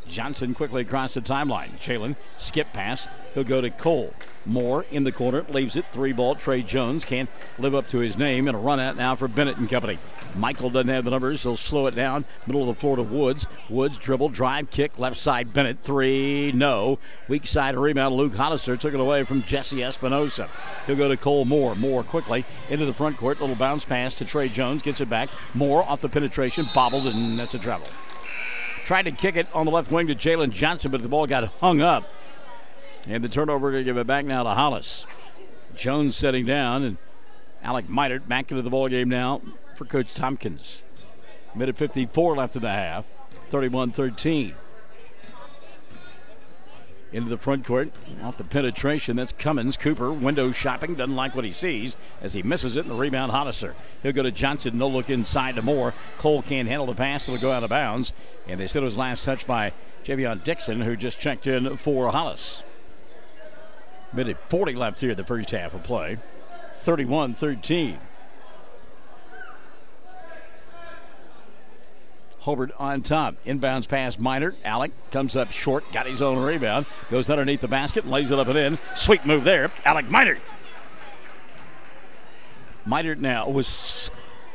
Johnson quickly across the timeline. Jalen, skip pass. He'll go to Cole. Moore in the corner, leaves it. 3-ball. Trey Jones can't live up to his name, and a run out now for Bennett and company. Michael doesn't have the numbers. He'll slow it down. Middle of the floor to Woods. Woods dribble, drive, kick, left side. Bennett, 3, no. Weak side rebound. Luke Hollister took it away from Jesse Espinosa. He'll go to Cole Moore. Moore quickly into the front court. Little bounce pass to Trey Jones. Gets it back. Moore off the penetration. Bobbled, and that's a travel. Tried to kick it on the left wing to Jalen Johnson, but the ball got hung up. And the turnover, going to give it back now to Hollis. Jones setting down, and Alec Meitert back into the ball game now for Coach Tompkins. Minute 54 left in the half. 31-13. Into the front court. Off the penetration. That's Cummins. Cooper, window shopping. Doesn't like what he sees as he misses it. And the rebound, Hollister. He'll go to Johnson. No look inside to Moore. Cole can't handle the pass. It'll go out of bounds. And they said it was last touch by Javion Dixon, who just checked in for Hollis. Minute 40 left here in the first half of play. 31-13. Hobart on top. Inbounds pass, Minert. Alec comes up short, got his own rebound. Goes underneath the basket, lays it up and in. Sweet move there. Alec Minert. Minert now was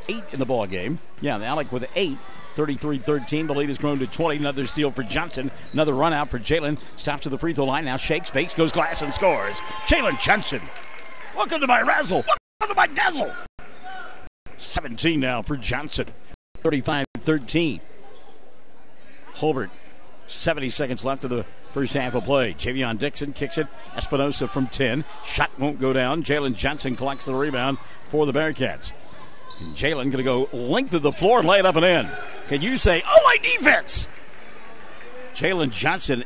8 in the ball game. Yeah, Alec with 8. 33-13. The lead has grown to 20. Another steal for Johnson. Another run out for Jalen. Stops to the free throw line. Now shakes, bakes, goes glass and scores. Jalen Johnson. Welcome to my razzle. Welcome to my dazzle. 17 now for Johnson. 35-13. Hobart, 70 seconds left of the first half of play. Javion Dixon kicks it. Espinosa from 10. Shot won't go down. Jalen Johnson collects the rebound for the Bearcats. And Jalen going to go length of the floor and lay it up and in. Can you say, oh, my defense? Jalen Johnson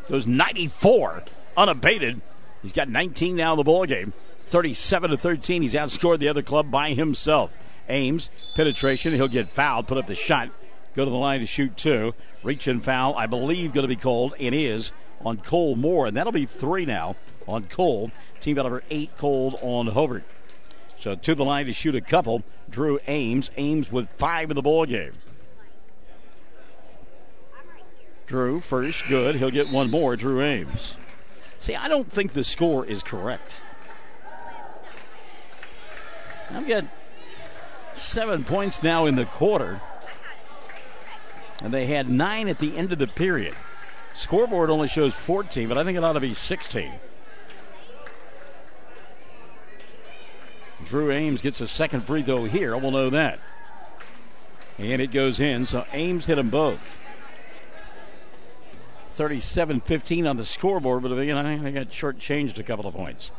goes 94 unabated. He's got 19 now in the ball game. 37-13. He's outscored the other club by himself. Ames, penetration. He'll get fouled, put up the shot, go to the line to shoot 2. Reach and foul, I believe, going to be called. It is on Cole Moore, and that'll be 3 now on Cole. Team foul number 8 called on Hobart. So to the line to shoot a couple, Drew Ames. Ames with 5 in the ball game. Drew first, good. He'll get one more, Drew Ames. See, I don't think the score is correct. I've got 7 points now in the quarter, and they had 9 at the end of the period. Scoreboard only shows 14, but I think it ought to be 16. Drew Ames gets a second free throw here. We'll know that. And it goes in, so Ames hit them both. 37-15 on the scoreboard, but again, I got shortchanged a couple of points.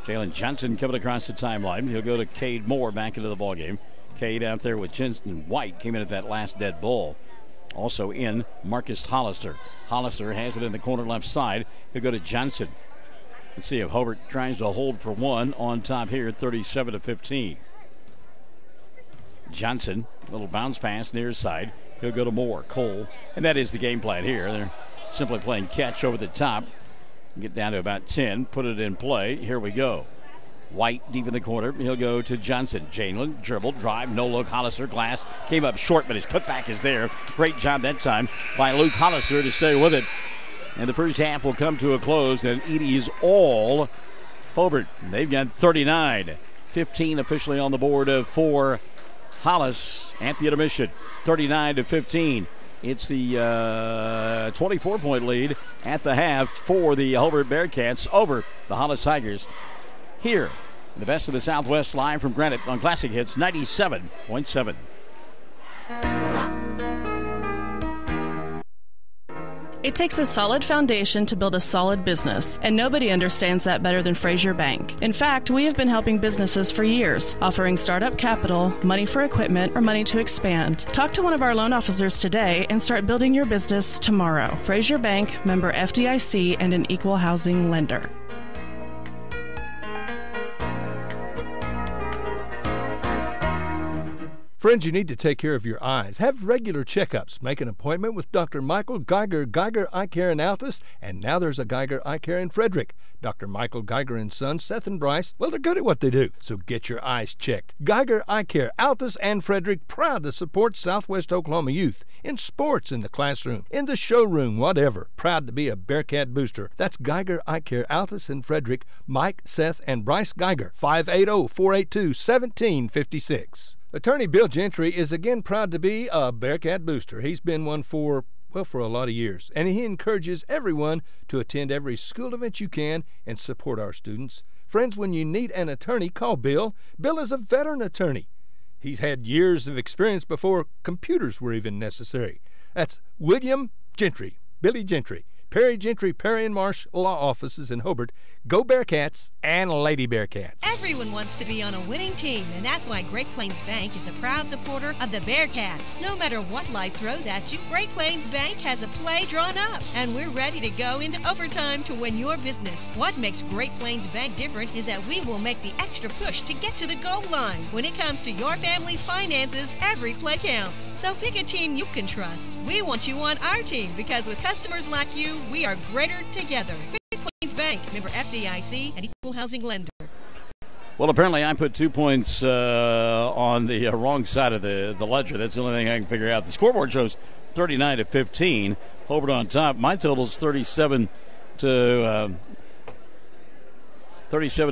Jalen Johnson coming across the timeline. He'll go to Cade Moore back into the ballgame. Cade out there with Jensen White came in at that last dead ball. Also in Marcus Hollister. Hollister has it in the corner left side. He'll go to Johnson. Let's see if Hobart tries to hold for one on top here, 37-15. Johnson, little bounce pass near side. He'll go to Moore. Cole, and that is the game plan here. They're simply playing catch over the top. Get down to about 10, put it in play. Here we go. White deep in the corner. He'll go to Johnson. Jalen, dribble, drive, no look. Hollister, glass. Came up short, but his putback is there. Great job that time by Luke Hollister to stay with it. And the first half will come to a close, and it is all Hobart. They've got 39. 15 officially on the board for Hollis at the intermission. 39-15. It's the 24-point lead at the half for the Hobart Bearcats over the Hollis Tigers. Here, the best of the Southwest live from Granite on Classic Hits 97.7. It takes a solid foundation to build a solid business, and nobody understands that better than Frazier Bank. In fact, we have been helping businesses for years, offering startup capital, money for equipment, or money to expand. Talk to one of our loan officers today and start building your business tomorrow. Frazier Bank, member FDIC, and an equal housing lender. Friends, you need to take care of your eyes. Have regular checkups. Make an appointment with Dr. Michael Geiger, Geiger Eye Care in Altus, and now there's a Geiger Eye Care in Frederick. Dr. Michael Geiger and Son, Seth and Bryce, well, they're good at what they do, so get your eyes checked. Geiger Eye Care, Altus and Frederick, proud to support Southwest Oklahoma youth in sports, in the classroom, in the showroom, whatever. Proud to be a Bearcat booster. That's Geiger Eye Care, Altus and Frederick, Mike, Seth, and Bryce Geiger, 580-482-1756. Attorney Bill Gentry is again proud to be a Bearcat booster. He's been one for a lot of years, and he encourages everyone to attend every school event you can and support our students. Friends, when you need an attorney, call Bill. Bill is a veteran attorney. He's had years of experience before computers were even necessary. That's William Gentry, Billy Gentry. Perry Gentry, Perry and Marsh Law Offices in Hobart. Go Bearcats and Lady Bearcats. Everyone wants to be on a winning team, and that's why Great Plains Bank is a proud supporter of the Bearcats. No matter what life throws at you, Great Plains Bank has a play drawn up, and we're ready to go into overtime to win your business. What makes Great Plains Bank different is that we will make the extra push to get to the goal line. When it comes to your family's finances, every play counts. So pick a team you can trust. We want you on our team because with customers like you, we are greater together. Great Plains Bank, member FDIC, and equal housing lender. Well, apparently I put 2 points on the wrong side of the ledger. That's the only thing I can figure out. The scoreboard shows 39-15. Hobart on top. My total is 37 to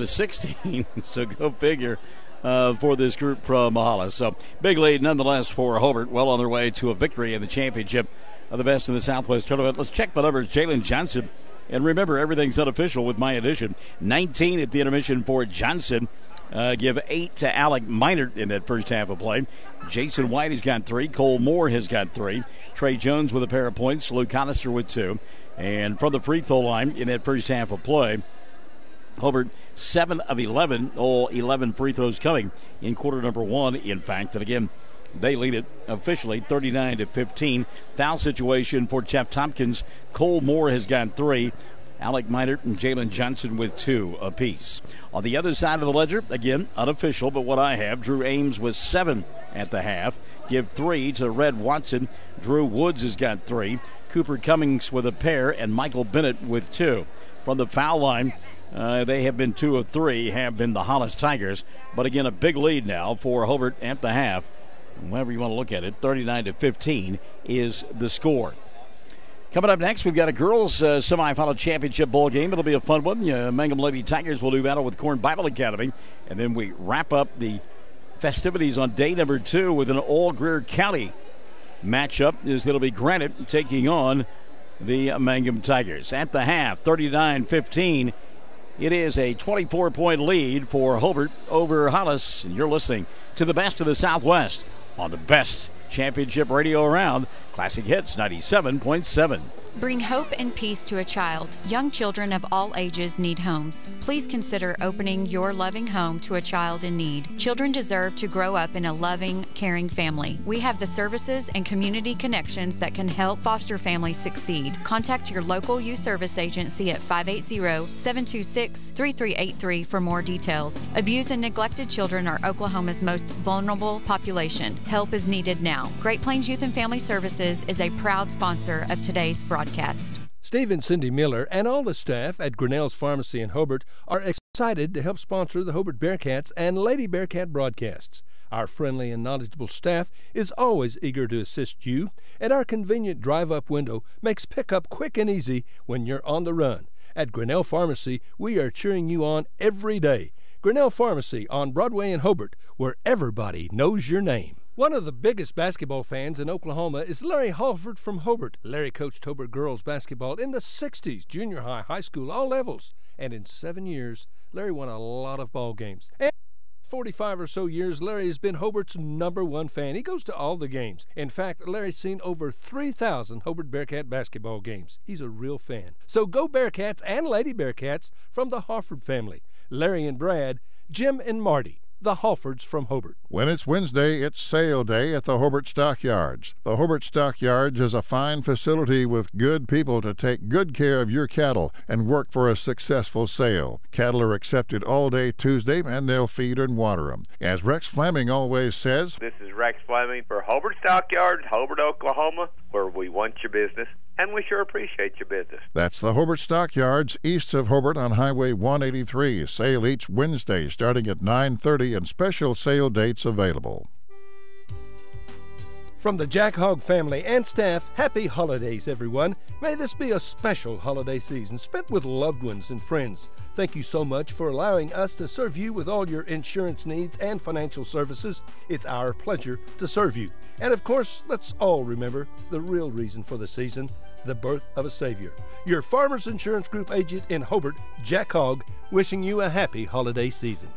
16. So go figure for this group from Hollis. So big lead nonetheless for Hobart. Well on their way to a victory in the championship of the Best in the Southwest Tournament. Let's check the numbers. Jalen Johnson. And remember, everything's unofficial with my addition. 19 at the intermission for Johnson. Give 8 to Alec Minert in that first half of play. Jason White has got 3. Cole Moore has got 3. Trey Jones with a pair of points. Luke Hollister with 2. And from the free throw line in that first half of play, Hobart 7 of 11. All 11 free throws coming in quarter number 1, in fact. And again, they lead it officially 39-15. Foul situation for Jeff Tompkins. Cole Moore has got 3. Alec Minert and Jalen Johnson with 2 apiece. On the other side of the ledger, again, unofficial, but what I have, Drew Ames was 7 at the half. Give 3 to Red Watson. Drew Woods has got 3. Cooper Cummings with a pair, and Michael Bennett with 2. From the foul line, they have been 2 of 3, have been the Hollis Tigers. But again, a big lead now for Hobart at the half. However you want to look at it, 39-15 is the score. Coming up next, we've got a girls' semifinal championship bowl game. It'll be a fun one. Mangum Lady Tigers will do battle with Corn Bible Academy. And then we wrap up the festivities on day number 2 with an all-Greer County matchup. It'll be Granite taking on the Mangum Tigers. At the half, 39-15. It is a 24-point lead for Hobart over Hollis. And you're listening to the Best of the Southwest on the best championship radio around, Classic Hits 97.7. Bring hope and peace to a child. Young children of all ages need homes. Please consider opening your loving home to a child in need. Children deserve to grow up in a loving, caring family. We have the services and community connections that can help foster families succeed. Contact your local youth service agency at 580-726-3383 for more details. Abused and neglected children are Oklahoma's most vulnerable population. Help is needed now. Great Plains Youth and Family Services is a proud sponsor of today's broadcast. Steve and Cindy Miller and all the staff at Grinnell's Pharmacy in Hobart are excited to help sponsor the Hobart Bearcats and Lady Bearcat broadcasts. Our friendly and knowledgeable staff is always eager to assist you, and our convenient drive-up window makes pickup quick and easy when you're on the run. At Grinnell Pharmacy, we are cheering you on every day. Grinnell Pharmacy on Broadway in Hobart, where everybody knows your name. One of the biggest basketball fans in Oklahoma is Larry Halford from Hobart. Larry coached Hobart girls basketball in the 60s, junior high, high school, all levels. And in 7 years, Larry won a lot of ball games. And 45 or so years, Larry has been Hobart's #1 fan. He goes to all the games. In fact, Larry's seen over 3,000 Hobart Bearcat basketball games. He's a real fan. So go Bearcats and Lady Bearcats from the Halford family. Larry and Brad, Jim and Marty. the Halfords from Hobart. When it's Wednesday, it's sale day at the Hobart Stockyards. The Hobart Stockyards is a fine facility with good people to take good care of your cattle and work for a successful sale. Cattle are accepted all day Tuesday, and they'll feed and water them. As Rex Fleming always says, this is Rex Fleming for Hobart Stockyards, Hobart, Oklahoma, where we want your business, and we sure appreciate your business. That's the Hobart Stockyards east of Hobart on Highway 183. Sale each Wednesday starting at 9:30 and special sale dates available. From the Jack Hogg family and staff, happy holidays, everyone. May this be a special holiday season spent with loved ones and friends. Thank you so much for allowing us to serve you with all your insurance needs and financial services. It's our pleasure to serve you. And of course, let's all remember the real reason for the season, the birth of a Savior. Your Farmers Insurance Group agent in Hobart, Jack Hogg, wishing you a happy holiday season.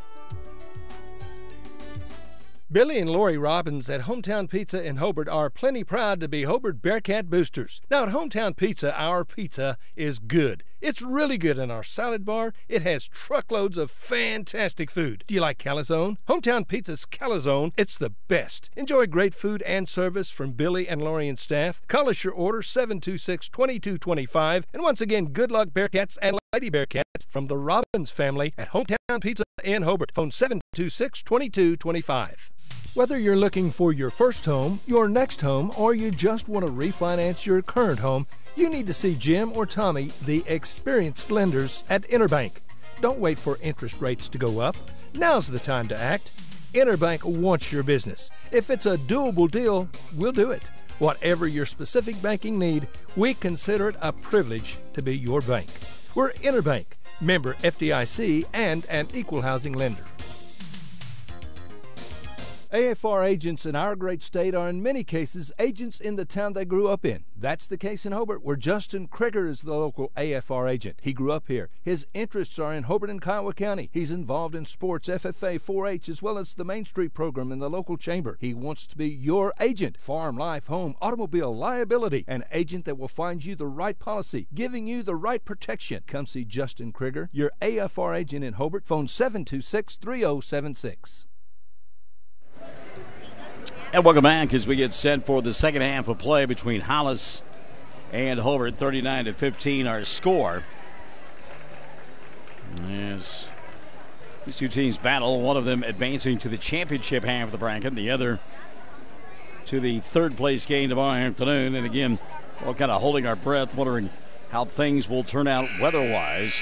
Billy and Lori Robbins at Hometown Pizza in Hobart are plenty proud to be Hobart Bearcat boosters. Now at Hometown Pizza, our pizza is good. It's really good in our salad bar. It has truckloads of fantastic food. Do you like calzone? Hometown Pizza's calzone, it's the best. Enjoy great food and service from Billy and Lori and staff. Call us your order 726-2225. And once again, good luck Bearcats and Lady Bearcats from the Robbins family at Hometown Pizza in Hobart. Phone 726-2225. Whether you're looking for your first home, your next home, or you just want to refinance your current home, you need to see Jim or Tommy, the experienced lenders at Interbank. Don't wait for interest rates to go up. Now's the time to act. Interbank wants your business. If it's a doable deal, we'll do it. Whatever your specific banking need, we consider it a privilege to be your bank. We're Interbank, member FDIC, and an equal housing lender. AFR agents in our great state are in many cases agents in the town they grew up in. That's the case in Hobart, where Justin Krieger is the local AFR agent. He grew up here. His interests are in Hobart and Kiowa County. He's involved in sports, FFA, 4-H, as well as the Main Street program in the local chamber. He wants to be your agent. Farm, life, home, automobile, liability. An agent that will find you the right policy, giving you the right protection. Come see Justin Krieger, your AFR agent in Hobart. Phone 726-3076. And welcome back as we get set for the second half of play between Hollis and Hobart. 39-15 our score. As these two teams battle, one of them advancing to the championship half of the bracket, the other to the third place game tomorrow afternoon. And again, we're kind of holding our breath, wondering how things will turn out weather-wise.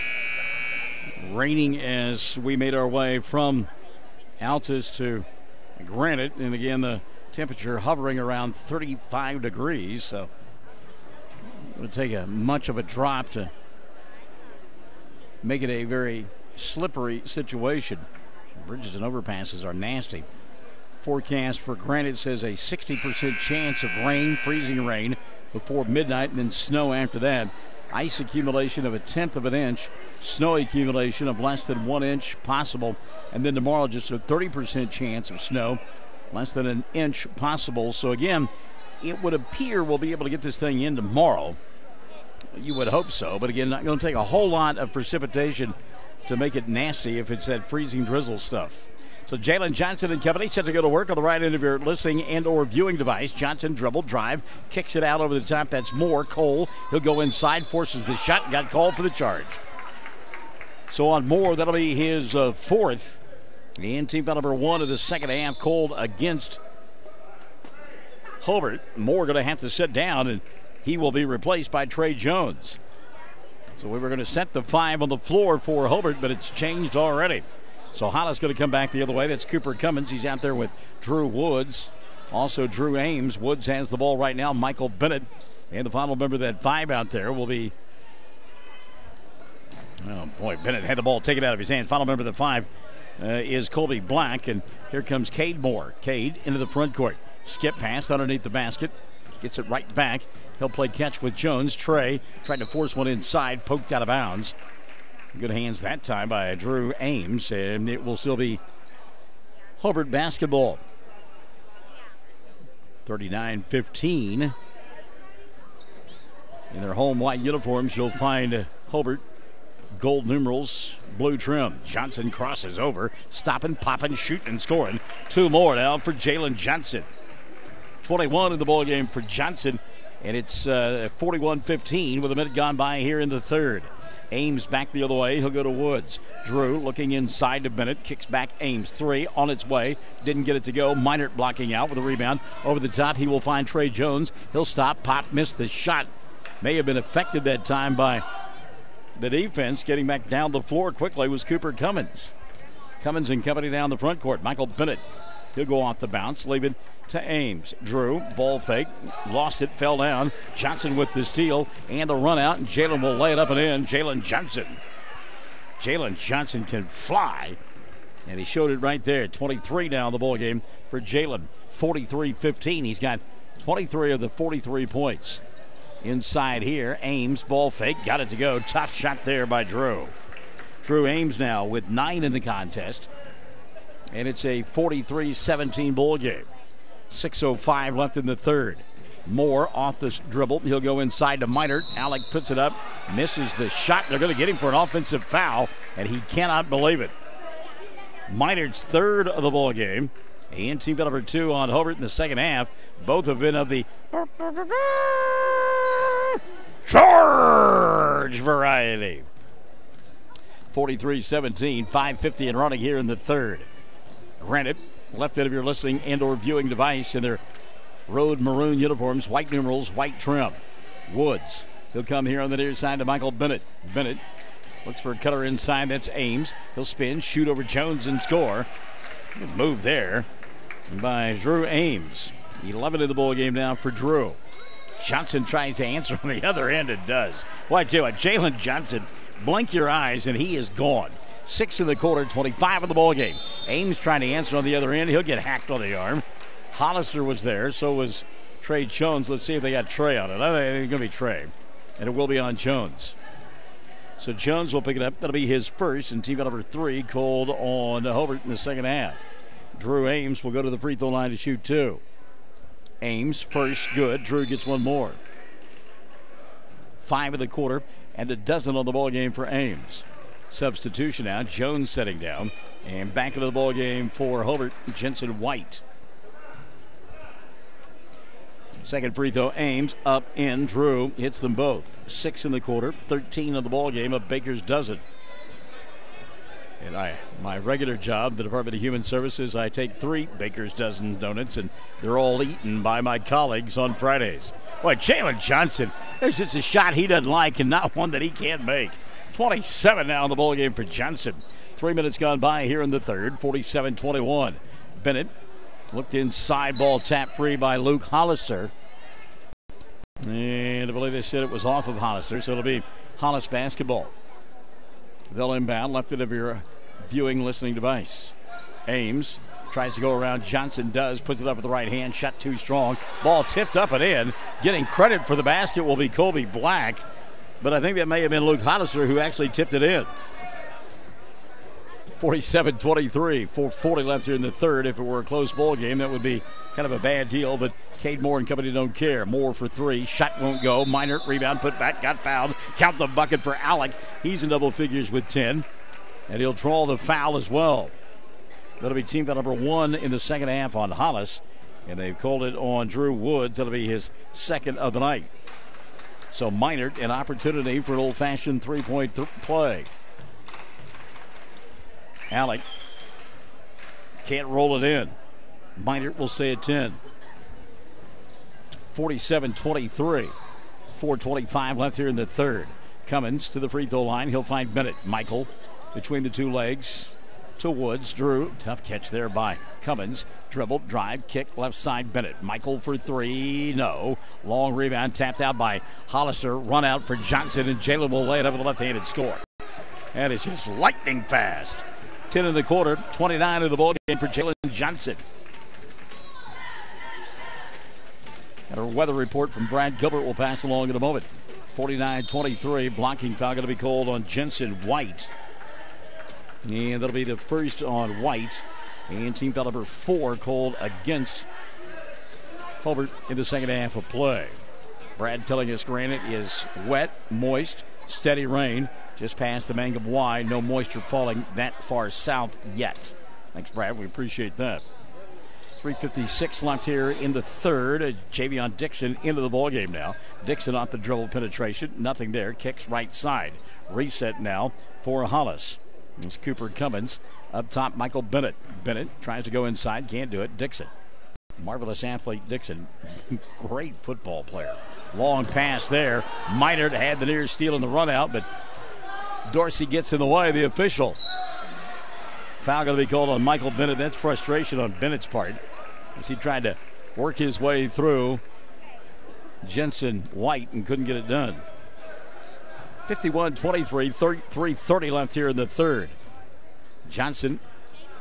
Raining as we made our way from Altus to Granite, and again the temperature hovering around 35 degrees, so it would take much of a drop to make it a very slippery situation. Bridges and overpasses are nasty. Forecast for Granite says a 60% chance of rain, freezing rain, before midnight, and then snow after that. Ice accumulation of 1/10 of an inch, snow accumulation of less than 1 inch possible, and then tomorrow just a 30% chance of snow, less than 1 inch possible. So again, it would appear we'll be able to get this thing in tomorrow. You would hope so, but again, not going to take a whole lot of precipitation to make it nasty if it's that freezing drizzle stuff. So Jalen Johnson and company set to go to work on the right end of your listening and or viewing device. Johnson dribble, drive, kicks it out over the top. That's Moore. Cole, he'll go inside, forces the shot, got called for the charge. So on Moore, that'll be his fourth. And team foul number 1 of the second half called against Hobart. Moore going to have to sit down, and he will be replaced by Trey Jones. So we were going to set the 5 on the floor for Hobart, but it's changed already. So Hollis going to come back the other way. That's Cooper Cummins. He's out there with Drew Woods. Also Drew Ames. Woods has the ball right now. Michael Bennett. And the final member of that 5 out there will be... Oh, boy, Bennett had the ball taken out of his hand. Final member of the 5 is Colby Black. And here comes Cade Moore. Cade into the front court. Skip pass underneath the basket. Gets it right back. He'll play catch with Jones. Trey tried to force one inside. Poked out of bounds. Good hands that time by Drew Ames, and it will still be Hobart basketball. 39-15. In their home white uniforms, you'll find Hobart gold numerals, blue trim. Johnson crosses over, stopping, popping, shooting, and scoring. 2 more now for Jalen Johnson. 21 in the ball game for Johnson, and it's 41-15 with a minute gone by here in the third. Ames back the other way. He'll go to Woods. Drew looking inside to Bennett. Kicks back. Ames 3 on its way. Didn't get it to go. Minert blocking out with a rebound. Over the top, he will find Trey Jones. He'll stop. Pop missed the shot. May have been affected that time by the defense. Getting back down the floor quickly was Cooper Cummins. Cummins and company down the front court. Michael Bennett. He'll go off the bounce. Leave it to Ames. Drew, ball fake, lost it, fell down. Johnson with the steal and the run out, and Jalen will lay it up and in. Jalen Johnson. Jalen Johnson can fly, and he showed it right there. 23 now in the ball game for Jalen. 43-15. He's got 23 of the 43 points. Inside here, Ames, ball fake, got it to go. Tough shot there by Drew. Drew Ames now with 9 in the contest, and it's a 43-17 ball game. 6:05 left in the third. Moore off this dribble. He'll go inside to Minert. Alec puts it up, misses the shot. They're going to get him for an offensive foul, and he cannot believe it. Minert's third of the ball game, and team number 2 on Hobart in the second half. Both have been of the charge variety. 43-17, 5:50 and running here in the third. Granted, left end of your listening and or viewing device in their road maroon uniforms, white numerals, white trim. Woods. He'll come here on the near side to Michael Bennett. Bennett looks for a cutter inside. That's Ames. He'll spin, shoot over Jones, and score. Good move there by Drew Ames. 11 in the ball game now for Drew. Johnson tries to answer on the other end. It does. Well, I tell you what, Jalen Johnson, blink your eyes and he is gone. 6 in the quarter, 25 in the ball game. Ames trying to answer on the other end. He'll get hacked on the arm. Hollister was there, so was Trey Jones. Let's see if they got Trey on it. I think it's going to be Trey, and it will be on Jones. So Jones will pick it up. That'll be his first, and team number 3 called on Hobart in the second half. Drew Ames will go to the free throw line to shoot 2. Ames first, good. Drew gets 1 more. 5 in the quarter, and a dozen on the ball game for Ames. Substitution now. Jones setting down. And back into the ball game for Hobart, Jensen White. Second free throw, Ames up in. Drew hits them both. 6 in the quarter, 13 in the ball game. A baker's dozen. And my regular job, the Department of Human Services, I take 3 baker's dozen donuts, and they're all eaten by my colleagues on Fridays. Boy, Jalen Johnson, there's just a shot he doesn't like and not one that he can't make. 27 now in the ball game for Johnson. 3 minutes gone by here in the third. 47-21. Bennett looked inside, ball tap free by Luke Hollister. And I believe they said it was off of Hollister, so it'll be Hollis basketball. They'll inbound, left it of your viewing, listening device. Ames tries to go around. Johnson does, puts it up with the right hand. Shot too strong. Ball tipped up and in. Getting credit for the basket will be Colby Black. But I think that may have been Luke Hollister who actually tipped it in. 47-23, 4:40 left here in the third. If it were a close ball game, that would be kind of a bad deal, but Cade Moore and company don't care. Moore for 3. Shot won't go. Minert rebound, put back, got fouled. Count the bucket for Alec. He's in double figures with 10. And he'll draw the foul as well. That'll be team foul number 1 in the second half on Hollis. And they've called it on Drew Woods. That'll be his second of the night. So Minert, an opportunity for an old-fashioned three-point play. Alec can't roll it in. Minert will stay at 10. 47-23. 4:25 left here in the third. Cummins to the free throw line. He'll find Bennett. Michael between the two legs to Woods. Drew, tough catch there by Cummins. Dribble, drive, kick, left side, Bennett. Michael for 3, no. Long rebound tapped out by Hollister. Run out for Johnson, and Jalen will lay it up with a left-handed score. And it's just lightning fast. 10 in the quarter, 29 in the ball game for Jalen Johnson. And our weather report from Brad Gilbert will pass along in a moment. 49-23, blocking foul going to be called on Jensen White. And that'll be the first on White. And team foul number 4 called against Hobart in the second half of play. Brad telling us granite is wet, moist, steady rain. just past the Mangum Y. No moisture falling that far south yet. Thanks, Brad. We appreciate that. 3:56 left here in the third. Javion Dixon into the ballgame now. Dixon off the dribble penetration. Nothing there. Kicks right side. Reset now for Hollis. It's Cooper Cummins. Up top, Michael Bennett. Bennett tries to go inside. Can't do it. Dixon. Marvelous athlete Dixon. Great football player. Long pass there. Minard had the near steal in the run out, but Dorsey gets in the way of the official. Foul going to be called on Michael Bennett. That's frustration on Bennett's part as he tried to work his way through Jensen White and couldn't get it done. 51-23, 3:30 left here in the third. Johnson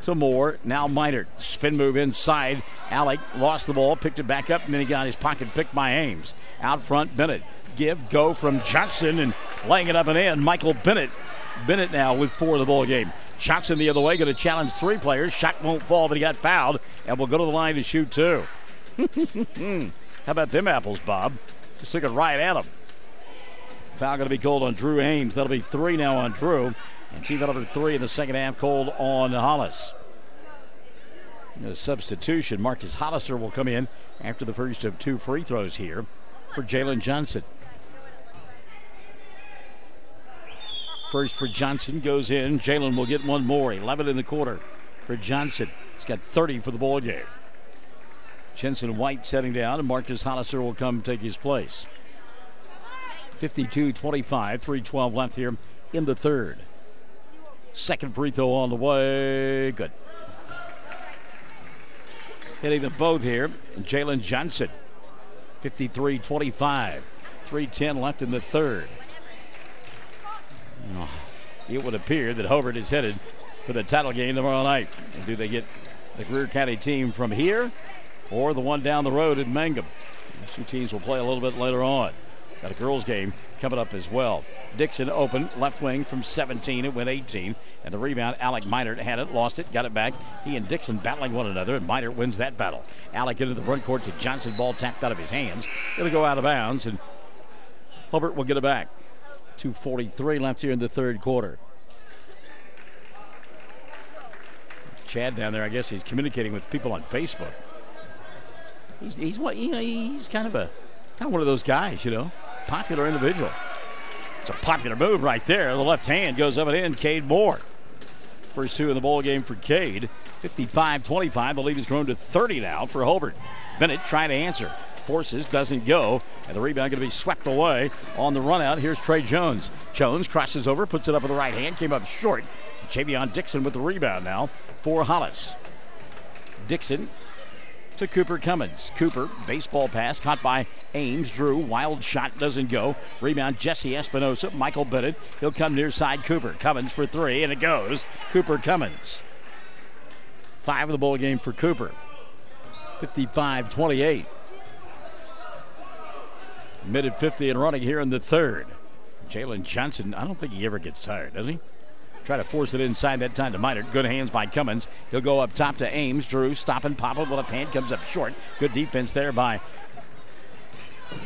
to Moore. Now Minard. Spin move inside. Alec lost the ball, picked it back up, and then he got his pocket picked by Ames. Out front, Bennett. Go from Johnson and laying it up and in. Michael Bennett. Bennett now with 4 of the ball game. Johnson the other way, going to challenge 3 players. Shot won't fall, but he got fouled and will go to the line to shoot 2. How about them apples, Bob? Just took it right at him. Foul going to be called on Drew Ames. That'll be 3 now on Drew. And team number 3 in the second half called on Hollis. A substitution. Marcus Hollister will come in after the first of 2 free throws here for Jalen Johnson. First for Johnson goes in. Jalen will get 1 more. 11 in the quarter for Johnson. He's got 30 for the ball game. Jensen White setting down, and Marcus Hollister will come take his place. 52-25, 3:12 left here in the third. Second free throw on the way. Good. Hitting them both here. Jalen Johnson. 53-25. 3:10 left in the third. It would appear that Hobart is headed for the title game tomorrow night. Do they get the Greer County team from here or the one down the road in Mangum? These 2 teams will play a little bit later on. Got a girls game coming up as well. Dixon open, left wing from 17. It went 18. And the rebound, Alec Minard had it, lost it, got it back. He and Dixon battling one another, and Minard wins that battle. Alec into the front court to Johnson. Ball tapped out of his hands. Going to go out of bounds, and Hobart will get it back. 2:43 left here in the third quarter. Chad down there, I guess he's communicating with people on Facebook. He's kind of one of those guys, popular individual. It's a popular move right there. The left hand goes up and in. Cade Moore. First 2 in the ball game for Cade. 55-25. The lead has grown to 30 now for Hobart. Bennett trying to answer. Forces, doesn't go, and the rebound going to be swept away on the run out. Here's Trey Jones. Jones crosses over, puts it up with the right hand, came up short. Javion Dixon with the rebound now for Hollis. Dixon to Cooper Cummins. Cooper, baseball pass, caught by Ames. Drew, wild shot, doesn't go. Rebound, Jesse Espinosa. Michael Bennett, he'll come near side Cooper. Cummins for 3, and it goes. Cooper Cummins. 5 of the ball game for Cooper. 55-28. Mid at 50 and running here in the third. Jalen Johnson, I don't think he ever gets tired, does he? Try to force it inside that time to Minard. Good hands by Cummins. He'll go up top to Ames. Drew stopping, pop up with left hand, comes up short. Good defense there by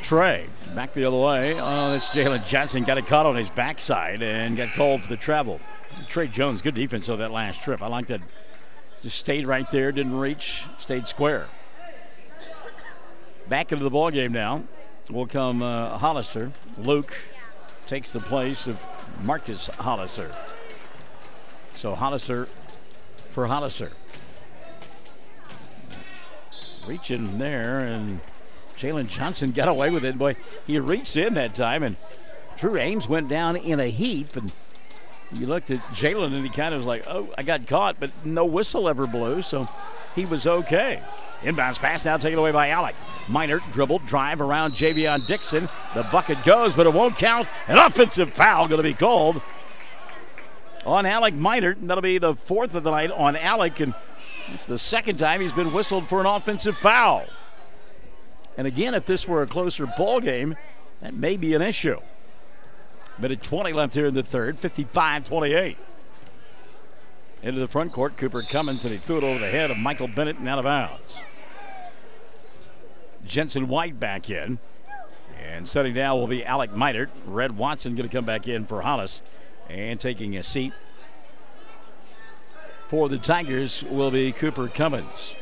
Trey. Back the other way. Oh, that's Jalen Johnson. Got it caught on his backside and got called for the travel. Trey Jones, good defense on that last trip. I like that. Just stayed right there, didn't reach, stayed square. Back into the ball game now will come Hollister. Luke takes the place of Marcus Hollister. So Hollister for Hollister. Reaching there, and Jalen Johnson got away with it. Boy, he reached in that time, and Drew Ames went down in a heap. And you looked at Jalen, and he kind of was like, oh, I got caught, but no whistle ever blew, so he was okay. Inbounds pass now taken away by Alec. Minard dribbled, drive around Javion Dixon. The bucket goes, but it won't count. An offensive foul going to be called on Alec Minard. That'll be the 4th of the night on Alec, and it's the 2nd time he's been whistled for an offensive foul. And again, if this were a closer ball game, that may be an issue. But at 20 left here in the third, 55-28. Into the front court, Cooper Cummins, and he threw it over the head of Michael Bennett and out of bounds. Jensen White back in. And setting down will be Alec Minard. Red Watson going to come back in for Hollis. And taking a seat for the Tigers will be Cooper Cummins.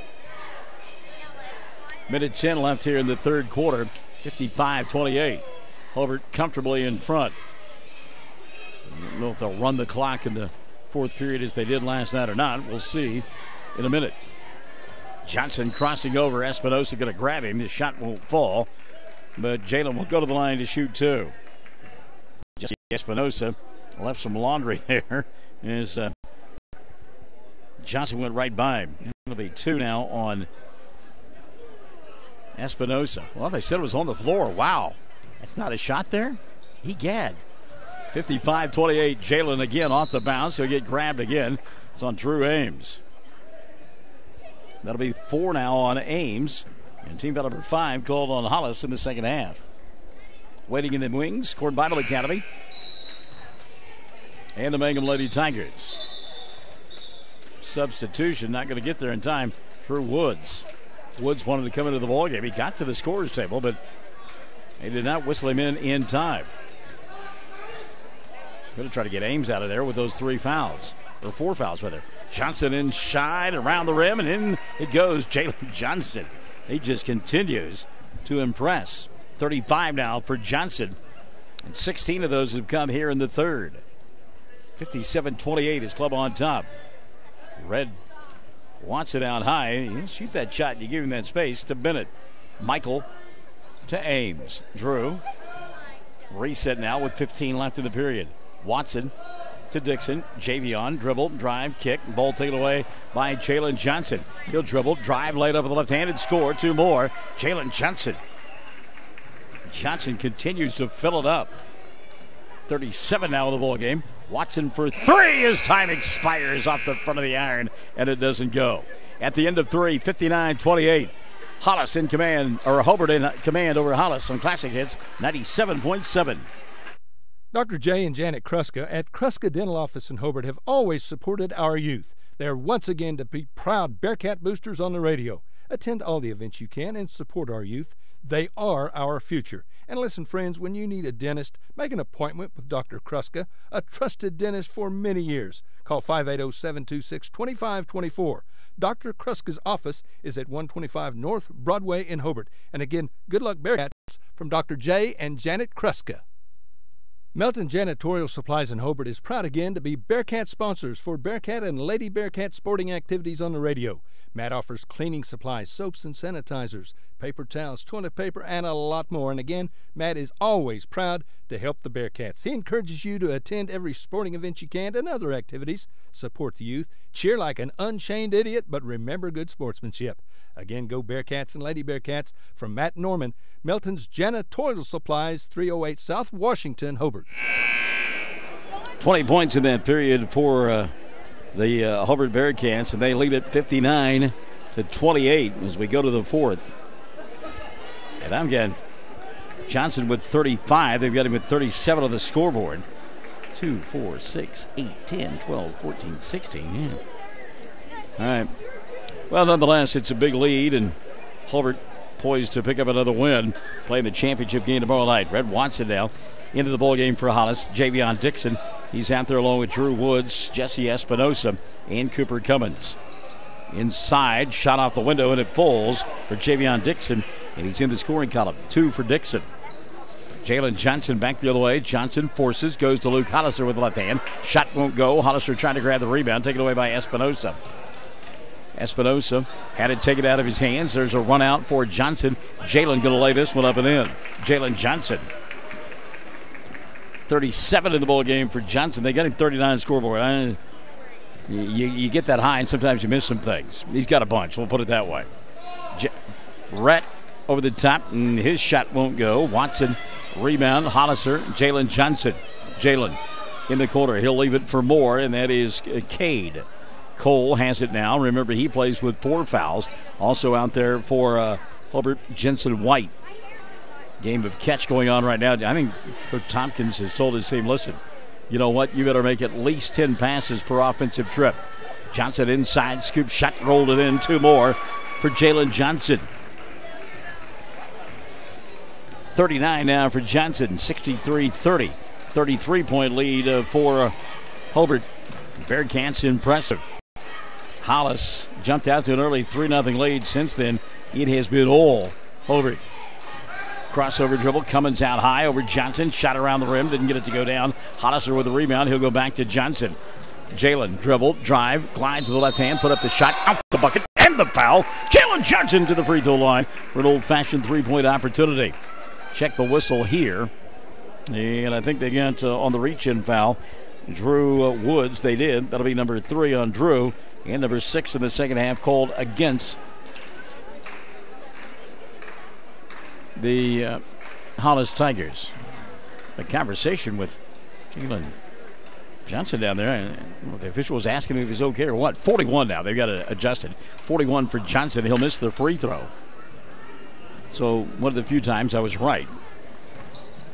Minute 10 left here in the third quarter. 55-28. Hobart comfortably in front. I don't know if they'll run the clock in the fourth period as they did last night or not. We'll see in a minute. Johnson crossing over. Espinosa going to grab him. The shot won't fall, but Jalen will go to the line to shoot two. Just Espinosa left some laundry there as Johnson went right by him. It'll be two now on Espinosa. Well, they said it was on the floor. Wow. That's not a shot there? Egad. 55-28. Jalen again off the bounce. He'll get grabbed again. It's on Drew Ames. That'll be four now on Ames. And team foul number 5 called on Hollis in the second half. Waiting in the wings, scored Bible Academy. And the Mangum Lady Tigers. Substitution, not going to get there in time for Woods. Woods wanted to come into the ballgame. He got to the scorer's table, but he did not whistle him in time. Going to try to get Ames out of there with those 3 fouls, or 4 fouls rather. Johnson inside around the rim, and in it goes Jalen Johnson. He just continues to impress. 35 now for Johnson, and 16 of those have come here in the third. 57-28, his club on top. Red wants it out high. He'll shoot that shot. You give him that space to Bennett. Michael to Ames. Drew. Reset now with 15 left in the period. Watson to Dixon. Javion, dribble, drive, kick. Ball taken away by Jalen Johnson. He'll dribble, drive, laid up with the left-handed, score. 2 more. Jalen Johnson. Johnson continues to fill it up. 37 now in the ball game. Watson for 3 as time expires off the front of the iron, and it doesn't go. At the end of 3, 59-28. Hollis in command, or Hobart in command over Hollis on Classic Hits 97.7. Dr. J and Janet Kruska at Kruska Dental Office in Hobart have always supported our youth. They're once again to be proud Bearcat boosters on the radio. Attend all the events you can and support our youth. They are our future. And listen, friends, when you need a dentist, make an appointment with Dr. Kruska, a trusted dentist for many years. Call 580-726-2524. Dr. Kruska's office is at 125 North Broadway in Hobart. And again, good luck, Bearcats, from Dr. J and Janet Kruska. Melton Janitorial Supplies in Hobart is proud again to be Bearcat sponsors for Bearcat and Lady Bearcat sporting activities on the radio. Matt offers cleaning supplies, soaps and sanitizers, paper towels, toilet paper, and a lot more. And again, Matt is always proud to help the Bearcats. He encourages you to attend every sporting event you can and other activities. Support the youth, cheer like an unchained idiot, but remember good sportsmanship. Again, go Bearcats and Lady Bearcats from Matt Norman, Melton's Janitorial Supplies, 308 South Washington, Hobart. 20 points in that period for the Hobart Bearcats, and they lead at 59-28 as we go to the fourth. And I'm getting Johnson with 35. They've got him with 37 on the scoreboard. 2, 4, 6, 8, 10, 12, 14, 16. Yeah. All right. Well, nonetheless, it's a big lead, and Hobart poised to pick up another win, playing the championship game tomorrow night. Red Watson now into the ball game for Hollis. Javion Dixon, he's out there along with Drew Woods, Jesse Espinosa, and Cooper Cummins. Inside, shot off the window, and it falls for Javion Dixon, and he's in the scoring column. 2 for Dixon. Jalen Johnson back the other way. Johnson forces, goes to Luke Hollister with the left hand. Shot won't go. Hollister trying to grab the rebound, taken away by Espinosa. Espinosa had it taken out of his hands. There's a run out for Johnson. Jalen going to lay this one up and in. Jalen Johnson. 37 in the ball game for Johnson. They got him 39 scoreboard. You get that high, and sometimes you miss some things. He's got a bunch. We'll put it that way. Rhett over the top, and his shot won't go. Watson rebound. Hollister. Jalen Johnson. Jalen in the corner. He'll leave it for more, and that is Cade. Cole has it now. Remember, he plays with 4 fouls. Also out there for Hobart, Jensen White. Game of catch going on right now. I think Coach Tompkins has told his team, listen, you know what? You better make at least 10 passes per offensive trip. Johnson inside, scoop shot, rolled it in. 2 more for Jalen Johnson. 39 now for Johnson, 63-30. 33-point lead for Hobart. Bearcats impressive. Hollis jumped out to an early 3-0 lead. Since then, it has been all Hobart. Crossover dribble. Cummins out high over Johnson. Shot around the rim. Didn't get it to go down. Hollister with the rebound. He'll go back to Johnson. Jalen dribble, drive, glide to the left hand, put up the shot, out the bucket, and the foul. Jalen Johnson to the free throw line for an old-fashioned three-point opportunity. Check the whistle here. And I think they got on the reach-in foul. Drew Woods, they did. That'll be number 3 on Drew. And number 6 in the second half called against the Hollis Tigers. A conversation with Jalen Johnson down there. And the official was asking him if he's okay or what. 41 now. They've got it adjusted. 41 for Johnson. He'll miss the free throw. So one of the few times I was right.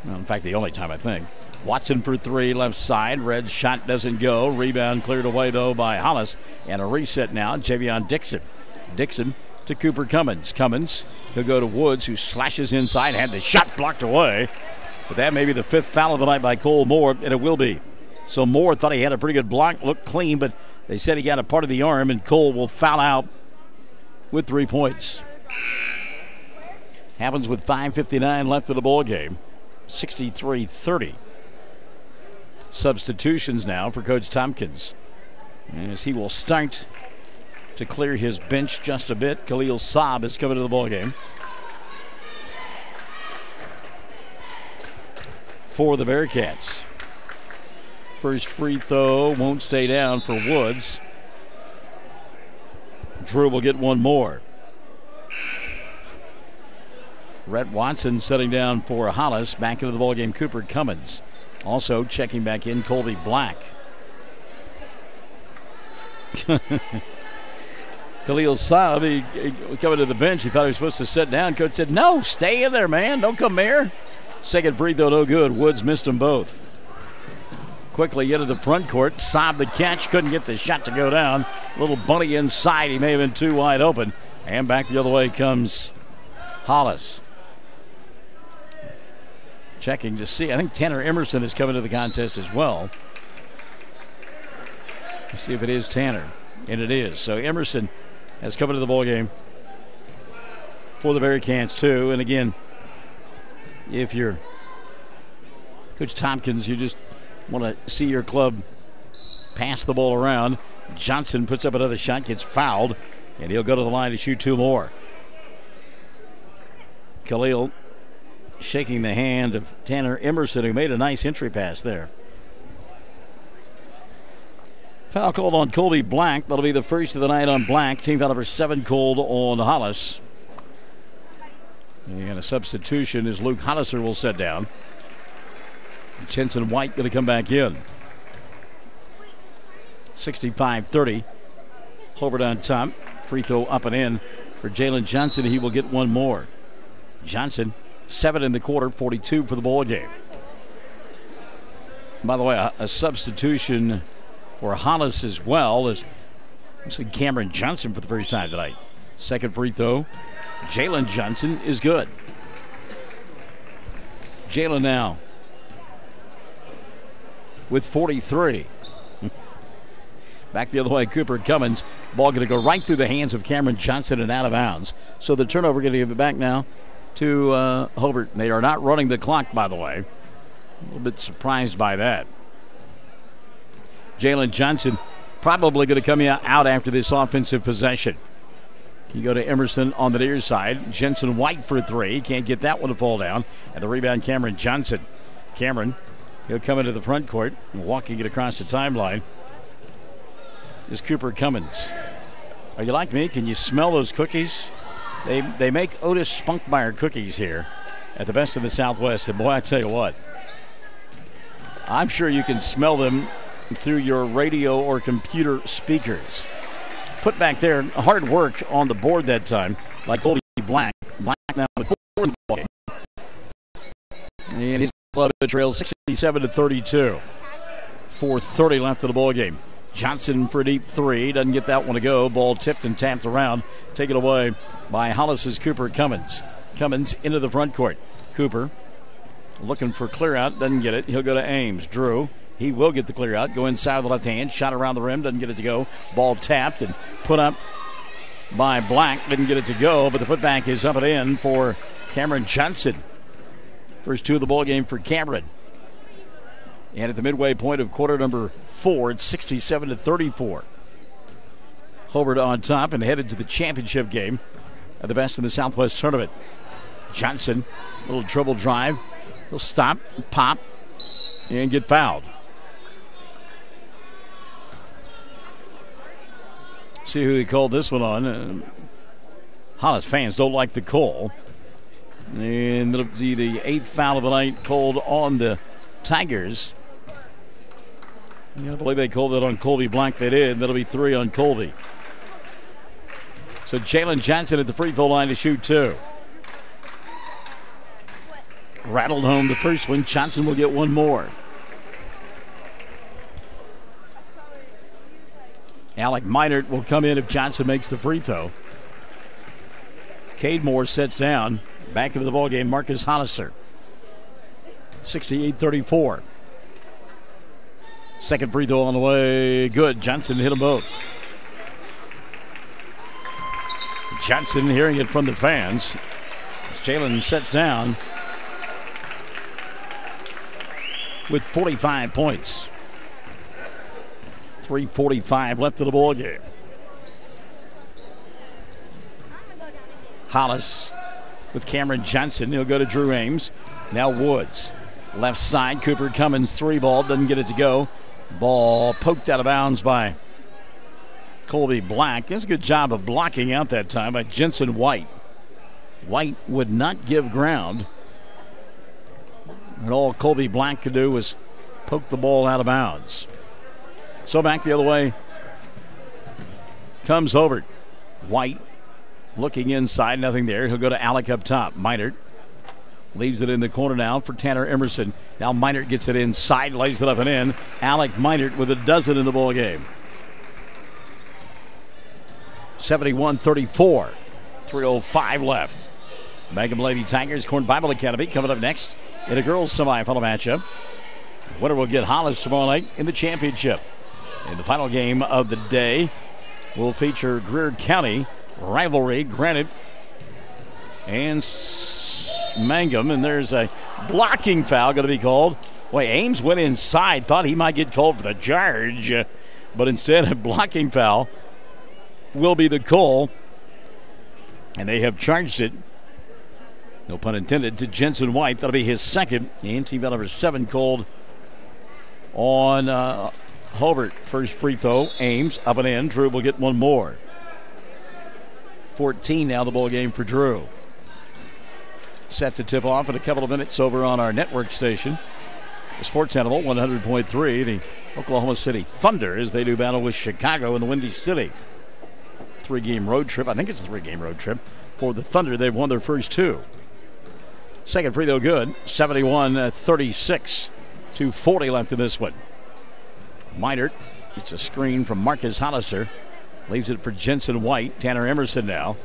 Well, in fact, the only time I think. Watson for 3, left side. Red shot doesn't go. Rebound cleared away, though, by Hollis. And a reset now. Javion Dixon. Dixon to Cooper Cummins. Cummins, he'll go to Woods, who slashes inside. Had the shot blocked away. But that may be the 5th foul of the night by Cole Moore, and it will be. So Moore thought he had a pretty good block, looked clean, but they said he got a part of the arm, and Cole will foul out with 3 points. Happens with 5:59 left of the ball game. 63-30. Substitutions now for Coach Tompkins, as he will start to clear his bench just a bit. Khalil Saab is coming to the ball game for the Bearcats. First free throw won't stay down for Woods. Drew will get one more. Rhett Watson setting down for Hollis. Back into the ballgame, Cooper Cummins. Also checking back in, Colby Black. Khalil Saab, he was coming to the bench. He thought he was supposed to sit down. Coach said, no, stay in there, man. Don't come here. Second free throw, no good. Woods missed them both. Quickly into the front court. Saab the catch. Couldn't get the shot to go down. Little bunny inside. He may have been too wide open. And back the other way comes Hollis. Checking to see. I think Tanner Emerson is coming to the contest as well. Let's see if it is Tanner. And it is. So Emerson has come into the ballgame for the Bearcats too. And again, if you're Coach Tompkins, you just want to see your club pass the ball around. Johnson puts up another shot, gets fouled, and he'll go to the line to shoot 2 more. Khalil shaking the hand of Tanner Emerson, who made a nice entry pass there. Foul called on Colby Black. That'll be the first of the night on Black. Team foul number 7 called on Hollis. And a substitution is Luke Hollister will sit down. Jensen White going to come back in. 65-30. Hobart on top. Free throw up and in for Jalen Johnson. He will get one more. Johnson, 7 in the quarter, 42 for the ball game. By the way, a substitution for Hollis as well as Cameron Johnson for the first time tonight. Second free throw. Jalen Johnson is good. Jalen now with 43. Back the other way, Cooper Cummins. Ball going to go right through the hands of Cameron Johnson and out of bounds. So the turnover going to give it back now to Hobart. They are not running the clock, by the way. A little bit surprised by that. Jalen Johnson probably going to come out after this offensive possession. You go to Emerson on the near side. Jensen White for 3. Can't get that one to fall down. And the rebound, Cameron Johnson. Cameron, he'll come into the front court, walking it across the timeline is Cooper Cummins. Are you like me? Can you smell those cookies? They make Otis Spunkmeyer cookies here at the Best in the Southwest. And boy, I tell you what, I'm sure you can smell them through your radio or computer speakers. Put back there, hard work on the board that time by Colby Black. Black now with 4 in the ball game. And his club trails 67-32. 4:30 left of the ball game. Johnson for a deep 3. Doesn't get that one to go. Ball tipped and tapped around. Taken away by Hollis's Cooper Cummins. Cummins into the front court. Cooper Looking for clear out, doesn't get it. He'll go to Ames. Drew, he will get the clear out. Go inside with the left hand. Shot around the rim, doesn't get it to go. Ball tapped and put up by Black. Didn't get it to go, but the putback is up and in for Cameron Johnson. First two of the ball game for Cameron. And at the midway point of quarter number 4, it's 67-34. Hobart on top and headed to the championship game at the Best in the Southwest tournament. Johnson, little dribble drive. He'll stop, pop, and get fouled. See who he called this one on. Hollis fans don't like the call. And it'll be the 8th foul of the night called on the Tigers. I believe they called it on Colby Black. They did. That'll be 3 on Colby. So Jalen Johnson at the free throw line to shoot 2. Rattled home the first one. Johnson will get one more. Alec Minert will come in if Johnson makes the free throw. Cade Moore sets down. Back into the ballgame, Marcus Hollister. 68-34. Second free throw on the way. Good. Johnson hit them both. Johnson hearing it from the fans. Jalen sets down with 45 points. 3:45 left of the ball game. Hollis with Cameron Johnson. He'll go to Drew Ames. Now Woods. Left side, Cooper Cummins, 3 ball. Doesn't get it to go. Ball poked out of bounds by Colby Black. Does a good job of blocking out that time by Jensen White. White would not give ground. And all Colby Black could do was poke the ball out of bounds. So back the other way comes Hobart. White looking inside, nothing there. He'll go to Alec up top. Minert leaves it in the corner now for Tanner Emerson. Now Minert gets it inside, lays it up and in. Alec Minert with a dozen in the ball game. 71-34. 3:05 left. Mangum Lady Tigers, Corn Bible Academy coming up next in a girls semifinal matchup. Winner will get Hollis tomorrow night in the championship. And the final game of the day will feature Greer County rivalry, Granite and Mangum. And there's a blocking foul going to be called. Boy, Ames went inside, thought he might get called for the charge, but instead a blocking foul will be the call. And they have charged it, no pun intended, to Jensen White. That'll be his second. And team number 7 called on Hobart. First free throw, Ames up and in. Drew will get one more. 14 now the ball game for Drew. Set to tip off in a couple of minutes over on our network station. The Sports Animal 100.3. The Oklahoma City Thunder as they do battle with Chicago in the Windy City. 3-game road trip. I think it's a 3-game road trip for the Thunder. They've won their first 2. Second free throw good. 71-36. 2:40 left in this one. Minert gets a screen from Marcus Hollister. Leaves it for Jensen White. Tanner Emerson now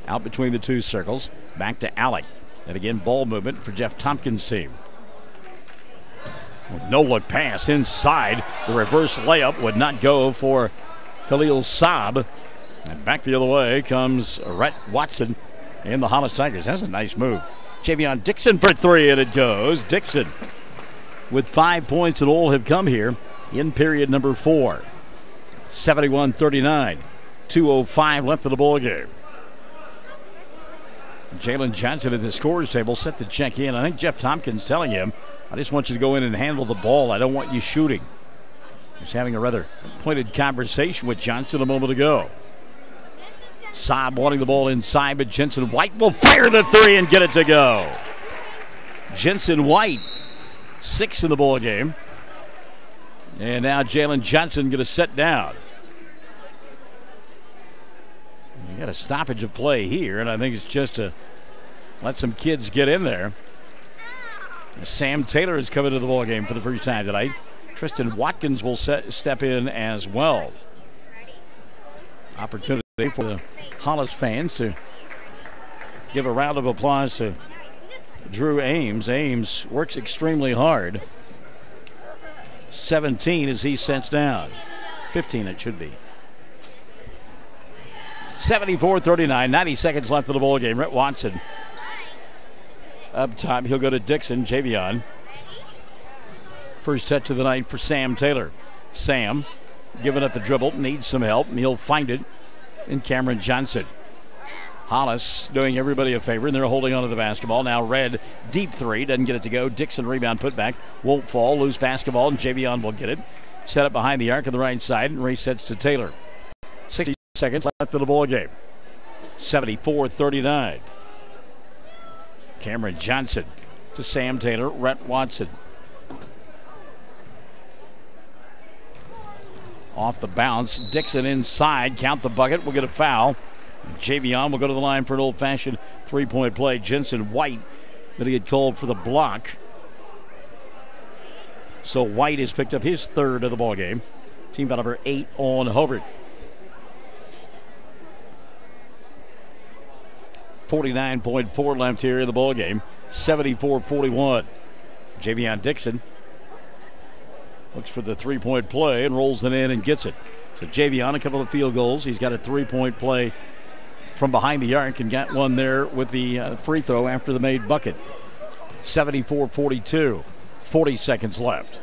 out between the 2 circles. Back to Alec. And again, ball movement for Jeff Tompkins' team. No look pass inside. The reverse layup would not go for Khalil Saab. And back the other way comes Rhett Watson and the Hollis Tigers. That's a nice move. Javion Dixon for 3, and it goes. Dixon with 5 points, and all have come here in period number 4. 71-39. 2:05 left of the ball game. Jalen Johnson at the scorer's table set to check in. I think Jeff Tompkins telling him, I just want you to go in and handle the ball. I don't want you shooting. He's having a rather pointed conversation with Johnson a moment ago. Saab wanting the ball inside, but Jensen White will fire the 3 and get it to go. Jensen White, 6 in the ball game. And now Jalen Johnson going to set down. You got a stoppage of play here, and I think it's just to let some kids get in there. Sam Taylor is coming to the ball game for the first time tonight. Tristan Watkins will step in as well. Opportunity for the Hollis fans to give a round of applause to Drew Ames. Ames works extremely hard. 17 as he sets down. 15 it should be. 74-39, 90 seconds left of the ball game. Rhett Watson up top. He'll go to Dixon. Javion. First touch of the night for Sam Taylor. Sam giving up the dribble, needs some help, and he'll find it in Cameron Johnson. Hollis doing everybody a favor, and they're holding on to the basketball. Now Red, deep three, doesn't get it to go. Dixon rebound, put back, won't fall, loose basketball, and Javion will get it. Set up behind the arc on the right side, and resets to Taylor. 60 seconds left of the ball game. 74-39. Cameron Johnson to Sam Taylor, Rhett Watson. Off the bounce, Dixon inside, count the bucket, we'll get a foul. Javion will go to the line for an old-fashioned three-point play. Jensen White, that he had called for the block. So White has picked up his third of the ball game. Team foul number 8 on Hobart. 49.4 left here in the ball game. 74-41. Javion Dixon looks for the three-point play and rolls it in and gets it. So Javion, a couple of field goals. He's got a three-point play from behind the arc and got one there with the free throw after the made bucket. 74-42. 40 seconds left.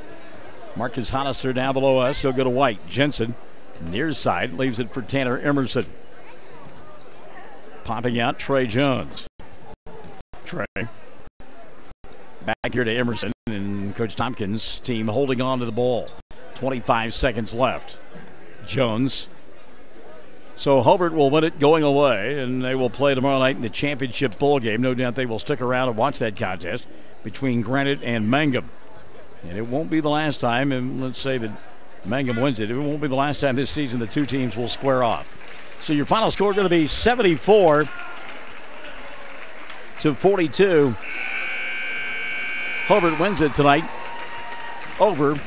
Marcus Hollister down below us. He'll go to White. Jensen, near side, leaves it for Tanner Emerson. Popping out, Trey Jones. Trey. Back here to Emerson, and Coach Tompkins' team holding on to the ball. 25 seconds left. Jones. So Hobart will win it going away, and they will play tomorrow night in the championship bowl game. No doubt they will stick around and watch that contest between Granite and Mangum. And it won't be the last time, and let's say that Mangum wins it. It won't be the last time this season the two teams will square off. So your final score is going to be 74-42. Hobart wins it tonight over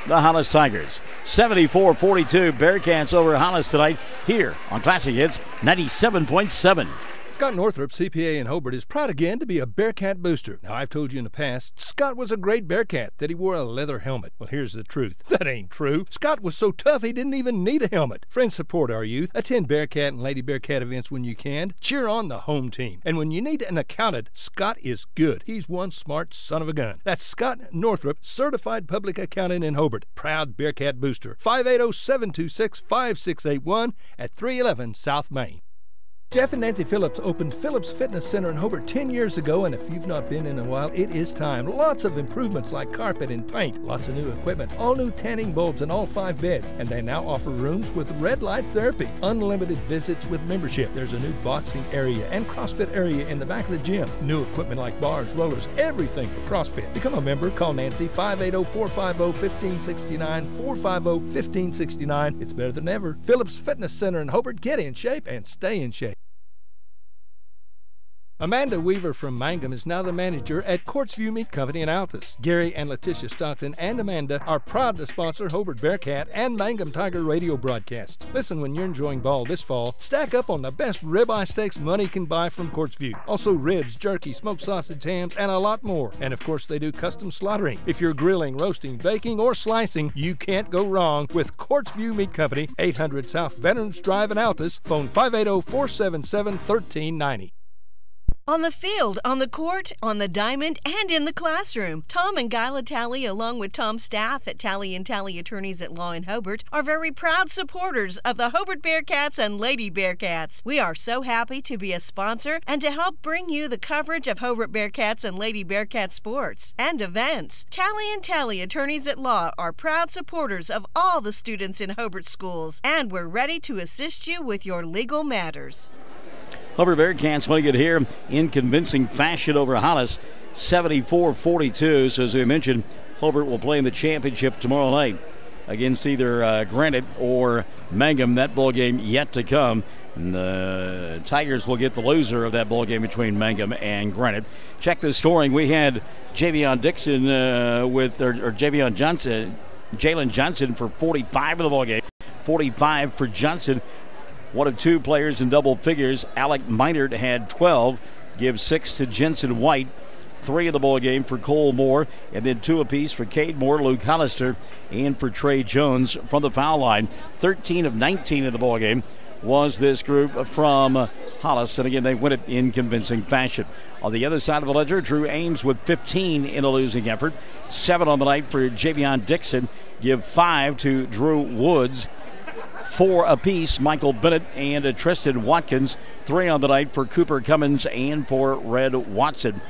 the Hollis Tigers. 74-42, Bearcats over Hollis tonight here on Classic Hits 97.7. Scott Northrup, CPA in Hobart, is proud again to be a Bearcat booster. Now, I've told you in the past, Scott was a great Bearcat, that he wore a leather helmet. Well, here's the truth. That ain't true. Scott was so tough he didn't even need a helmet. Friends, support our youth. Attend Bearcat and Lady Bearcat events when you can. Cheer on the home team. And when you need an accountant, Scott is good. He's one smart son of a gun. That's Scott Northrup, certified public accountant in Hobart. Proud Bearcat booster. 580-726-5681 at 311 South Main. Jeff and Nancy Phillips opened Phillips Fitness Center in Hobart 10 years ago, and if you've not been in a while, it is time. Lots of improvements like carpet and paint, lots of new equipment, all new tanning bulbs and all 5 beds, and they now offer rooms with red light therapy, unlimited visits with membership. There's a new boxing area and CrossFit area in the back of the gym, new equipment like bars, rollers, everything for CrossFit. Become a member, call Nancy, 580-450-1569, 450-1569. It's better than ever. Phillips Fitness Center in Hobart. Get in shape and stay in shape. Amanda Weaver from Mangum is now the manager at Courtsview Meat Company in Altus. Gary and Letitia Stockton and Amanda are proud to sponsor Hobart Bearcat and Mangum Tiger radio broadcasts. Listen when you're enjoying ball this fall. Stack up on the best ribeye steaks money can buy from Courtsview. Also ribs, jerky, smoked sausage, hams, and a lot more. And of course they do custom slaughtering. If you're grilling, roasting, baking, or slicing, you can't go wrong with Courtsview Meat Company, 800 South Veterans Drive in Altus. Phone 580-477-1390. On the field, on the court, on the diamond, and in the classroom, Tom and Guyla Talley, along with Tom's staff at Talley & Talley Attorneys at Law in Hobart, are very proud supporters of the Hobart Bearcats and Lady Bearcats. We are so happy to be a sponsor and to help bring you the coverage of Hobart Bearcats and Lady Bearcat sports and events. Talley & Talley Attorneys at Law are proud supporters of all the students in Hobart schools, and we're ready to assist you with your legal matters. Hobart Bearcats winning it here in convincing fashion over Hollis, 74-42. So as we mentioned, Hobart will play in the championship tomorrow night against either Granite or Mangum. That ball game yet to come. And the Tigers will get the loser of that ball game between Mangum and Granite. Check the scoring. We had Javion Dixon Javion Johnson, Jalen Johnson for 45 in the ball game. 45 for Johnson. One of 2 players in double figures. Alec Meinert had 12. Gives 6 to Jensen White. 3 in the ball game for Cole Moore, and then 2 apiece for Cade Moore, Luke Hollister, and for Trey Jones from the foul line. 13 of 19 in the ball game was this group from Hollis, and again, they win it in convincing fashion. On the other side of the ledger, Drew Ames with 15 in a losing effort. 7 on the night for Javion Dixon. Give 5 to Drew Woods. 4 apiece, Michael Bennett and Tristan Watkins. 3 on the night for Cooper Cummins and for Red Watson.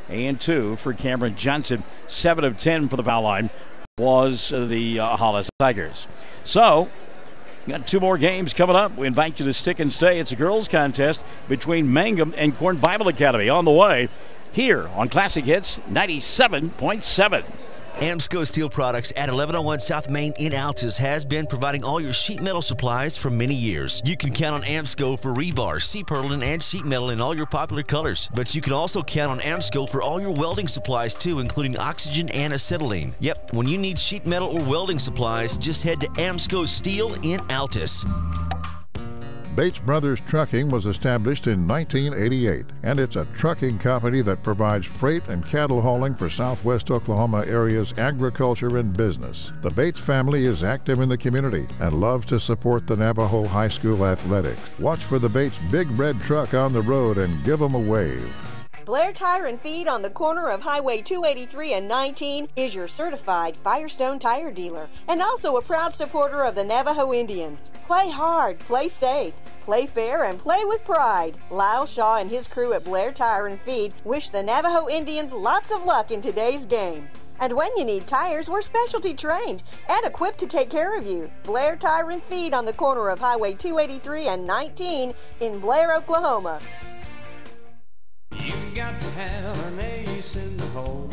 And 2 for Cameron Johnson. 7 of 10 for the foul line was the Hollis Tigers. So, got 2 more games coming up. We invite you to stick and stay. It's a girls' contest between Mangum and Corn Bible Academy on the way here on Classic Hits 97.7. Amsco Steel Products at 1101 South Main in Altus has been providing all your sheet metal supplies for many years. You can count on Amsco for rebar, C-purlin, and sheet metal in all your popular colors. But you can also count on Amsco for all your welding supplies too, including oxygen and acetylene. Yep, when you need sheet metal or welding supplies, just head to Amsco Steel in Altus. Bates Brothers Trucking was established in 1988, and it's a trucking company that provides freight and cattle hauling for Southwest Oklahoma area's agriculture and business. The Bates family is active in the community and loves to support the Navajo High School athletics. Watch for the Bates big red truck on the road and give them a wave. Blair Tire and Feed on the corner of Highway 283 and 19 is your certified Firestone tire dealer and also a proud supporter of the Navajo Indians. Play hard, play safe, play fair, and play with pride. Lyle Shaw and his crew at Blair Tire and Feed wish the Navajo Indians lots of luck in today's game. And when you need tires, we're specialty trained and equipped to take care of you. Blair Tire and Feed on the corner of Highway 283 and 19 in Blair, Oklahoma. You've got to have an ace in the hole.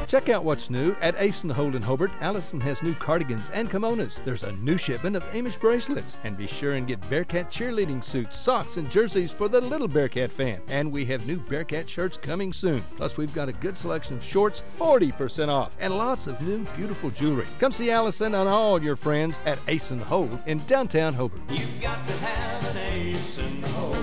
Check out what's new at Ace in the Hole in Hobart. Allison has new cardigans and kimonos. There's a new shipment of Amish bracelets. And be sure and get Bearcat cheerleading suits, socks, and jerseys for the little Bearcat fan. And we have new Bearcat shirts coming soon. Plus, we've got a good selection of shorts, 40% off, and lots of new, beautiful jewelry. Come see Allison and all your friends at Ace in the Hole in downtown Hobart. You've got to have an ace in the hole.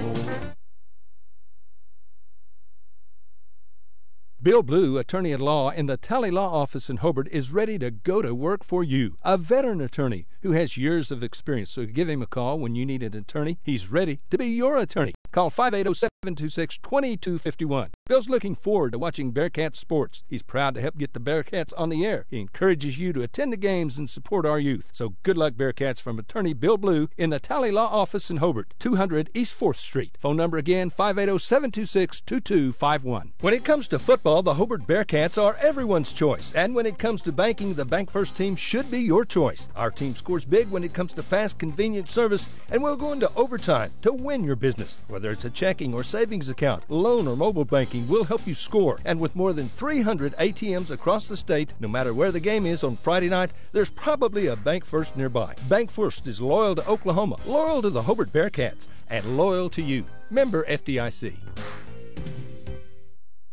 Bill Blue, attorney at law in the Tally Law Office in Hobart, is ready to go to work for you. A veteran attorney who has years of experience. So give him a call when you need an attorney. He's ready to be your attorney. Call 580-726-2251. Bill's looking forward to watching Bearcat sports. He's proud to help get the Bearcats on the air. He encourages you to attend the games and support our youth. So good luck, Bearcats, from attorney Bill Blue in the Tally Law Office in Hobart, 200 East 4th Street. Phone number again, 580-726-2251. When it comes to football, the Hobart Bearcats are everyone's choice. And when it comes to banking, the Bank First team should be your choice. Our team scores big when it comes to fast, convenient service, and we'll go into overtime to win your business. Whether it's a checking or savings account, loan or mobile banking, we'll help you score. And with more than 300 ATMs across the state, no matter where the game is on Friday night, there's probably a Bank First nearby. Bank First is loyal to Oklahoma, loyal to the Hobart Bearcats, and loyal to you. Member FDIC.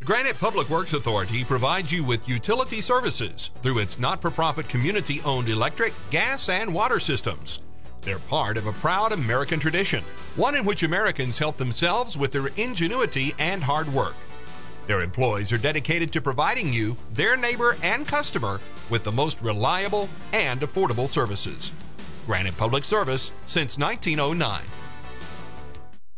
Granite Public Works Authority provides you with utility services through its not-for-profit community-owned electric, gas, and water systems. They're part of a proud American tradition, one in which Americans help themselves with their ingenuity and hard work. Their employees are dedicated to providing you, their neighbor and customer, with the most reliable and affordable services. Granite Public Service since 1909.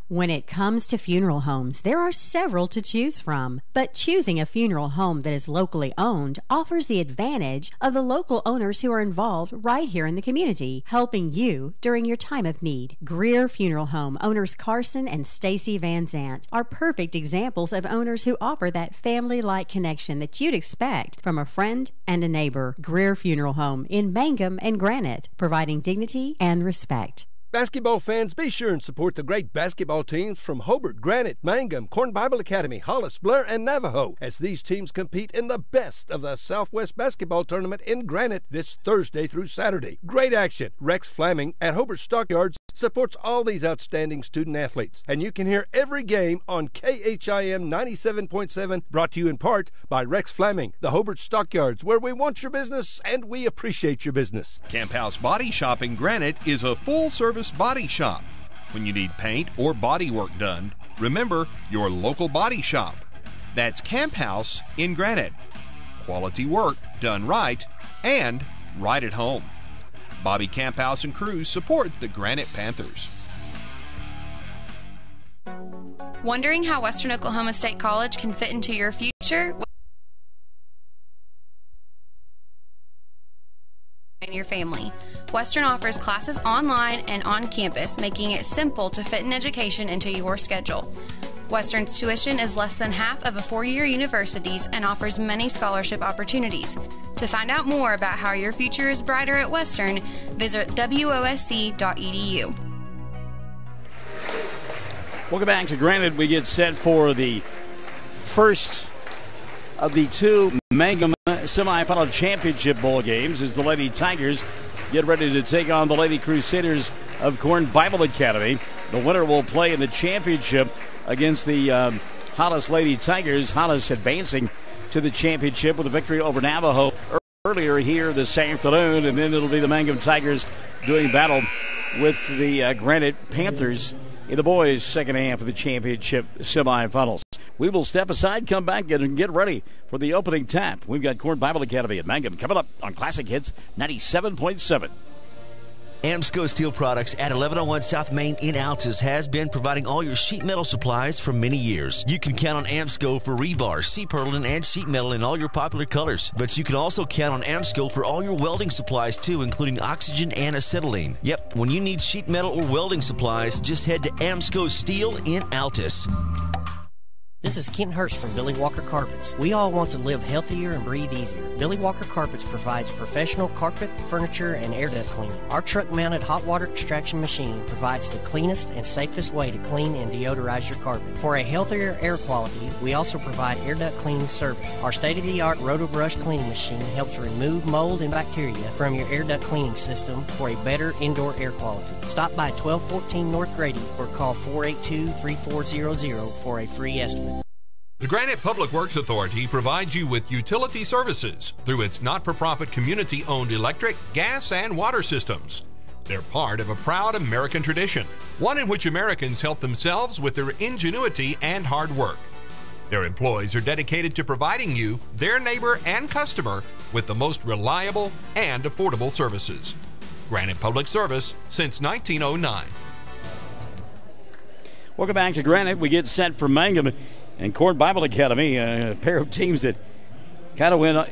When it comes to funeral homes, there are several to choose from. But choosing a funeral home that is locally owned offers the advantage of the local owners who are involved right here in the community, helping you during your time of need. Greer Funeral Home owners Carson and Stacy Van Zant are perfect examples of owners who offer that family-like connection that you'd expect from a friend and a neighbor. Greer Funeral Home in Mangum and Granite, providing dignity and respect. Basketball fans, be sure and support the great basketball teams from Hobart, Granite, Mangum, Corn Bible Academy, Hollis, Blair, and Navajo as these teams compete in the best of the Southwest Basketball Tournament in Granite this Thursday through Saturday. Great action. Rex Fleming at Hobart Stockyards supports all these outstanding student athletes. And you can hear every game on KHIM 97.7, brought to you in part by Rex Fleming, the Hobart Stockyards, where we want your business and we appreciate your business. Camp House Body Shop in Granite is a full-service body shop. When you need paint or body work done, remember your local body shop. That's Camp House in Granite. Quality work done right and right at home. Bobby Camphouse and crew support the Granite Panthers. Wondering how Western Oklahoma State College can fit into your future and your family? Western offers classes online and on campus, making it simple to fit an education into your schedule. Western's tuition is less than half of a four-year university's and offers many scholarship opportunities. To find out more about how your future is brighter at Western, visit wosc.edu. Welcome back to Granite. We get set for the first of the two Mangum semifinal championship bowl games as the Lady Tigers get ready to take on the Lady Crusaders of Corn Bible Academy. The winner will play in the championship against the Hollis Lady Tigers. Hollis advancing to the championship with a victory over Navajo earlier here this afternoon, and then it'll be the Mangum Tigers doing battle with the Granite Panthers in the boys' second half of the championship semifinals. We will step aside, come back, and get ready for the opening tap. We've got Corn Bible Academy at Mangum coming up on Classic Hits 97.7. Amsco Steel Products at 1101 South Main in Altus has been providing all your sheet metal supplies for many years. You can count on Amsco for rebar, C-purlin, and sheet metal in all your popular colors. But you can also count on Amsco for all your welding supplies too, including oxygen and acetylene. Yep, when you need sheet metal or welding supplies, just head to Amsco Steel in Altus. This is Kent Hurst from Billy Walker Carpets. We all want to live healthier and breathe easier. Billy Walker Carpets provides professional carpet, furniture, and air duct cleaning. Our truck-mounted hot water extraction machine provides the cleanest and safest way to clean and deodorize your carpet. For a healthier air quality, we also provide air duct cleaning service. Our state-of-the-art RotoBrush cleaning machine helps remove mold and bacteria from your air duct cleaning system for a better indoor air quality. Stop by 1214 North Grady or call 482-3400 for a free estimate. The Granite Public Works Authority provides you with utility services through its not-for-profit community-owned electric, gas, and water systems. They're part of a proud American tradition, one in which Americans help themselves with their ingenuity and hard work. Their employees are dedicated to providing you, their neighbor and customer, with the most reliable and affordable services. Granite Public Service since 1909. Welcome back to Granite. We get set for Mangum and Corn Bible Academy, a pair of teams that kind of went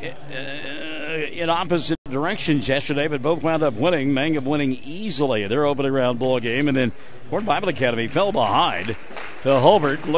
in opposite directions yesterday, but both wound up winning. Mangum winning easily their opening round ball game, and then Corn Bible Academy fell behind to Hobart. Looked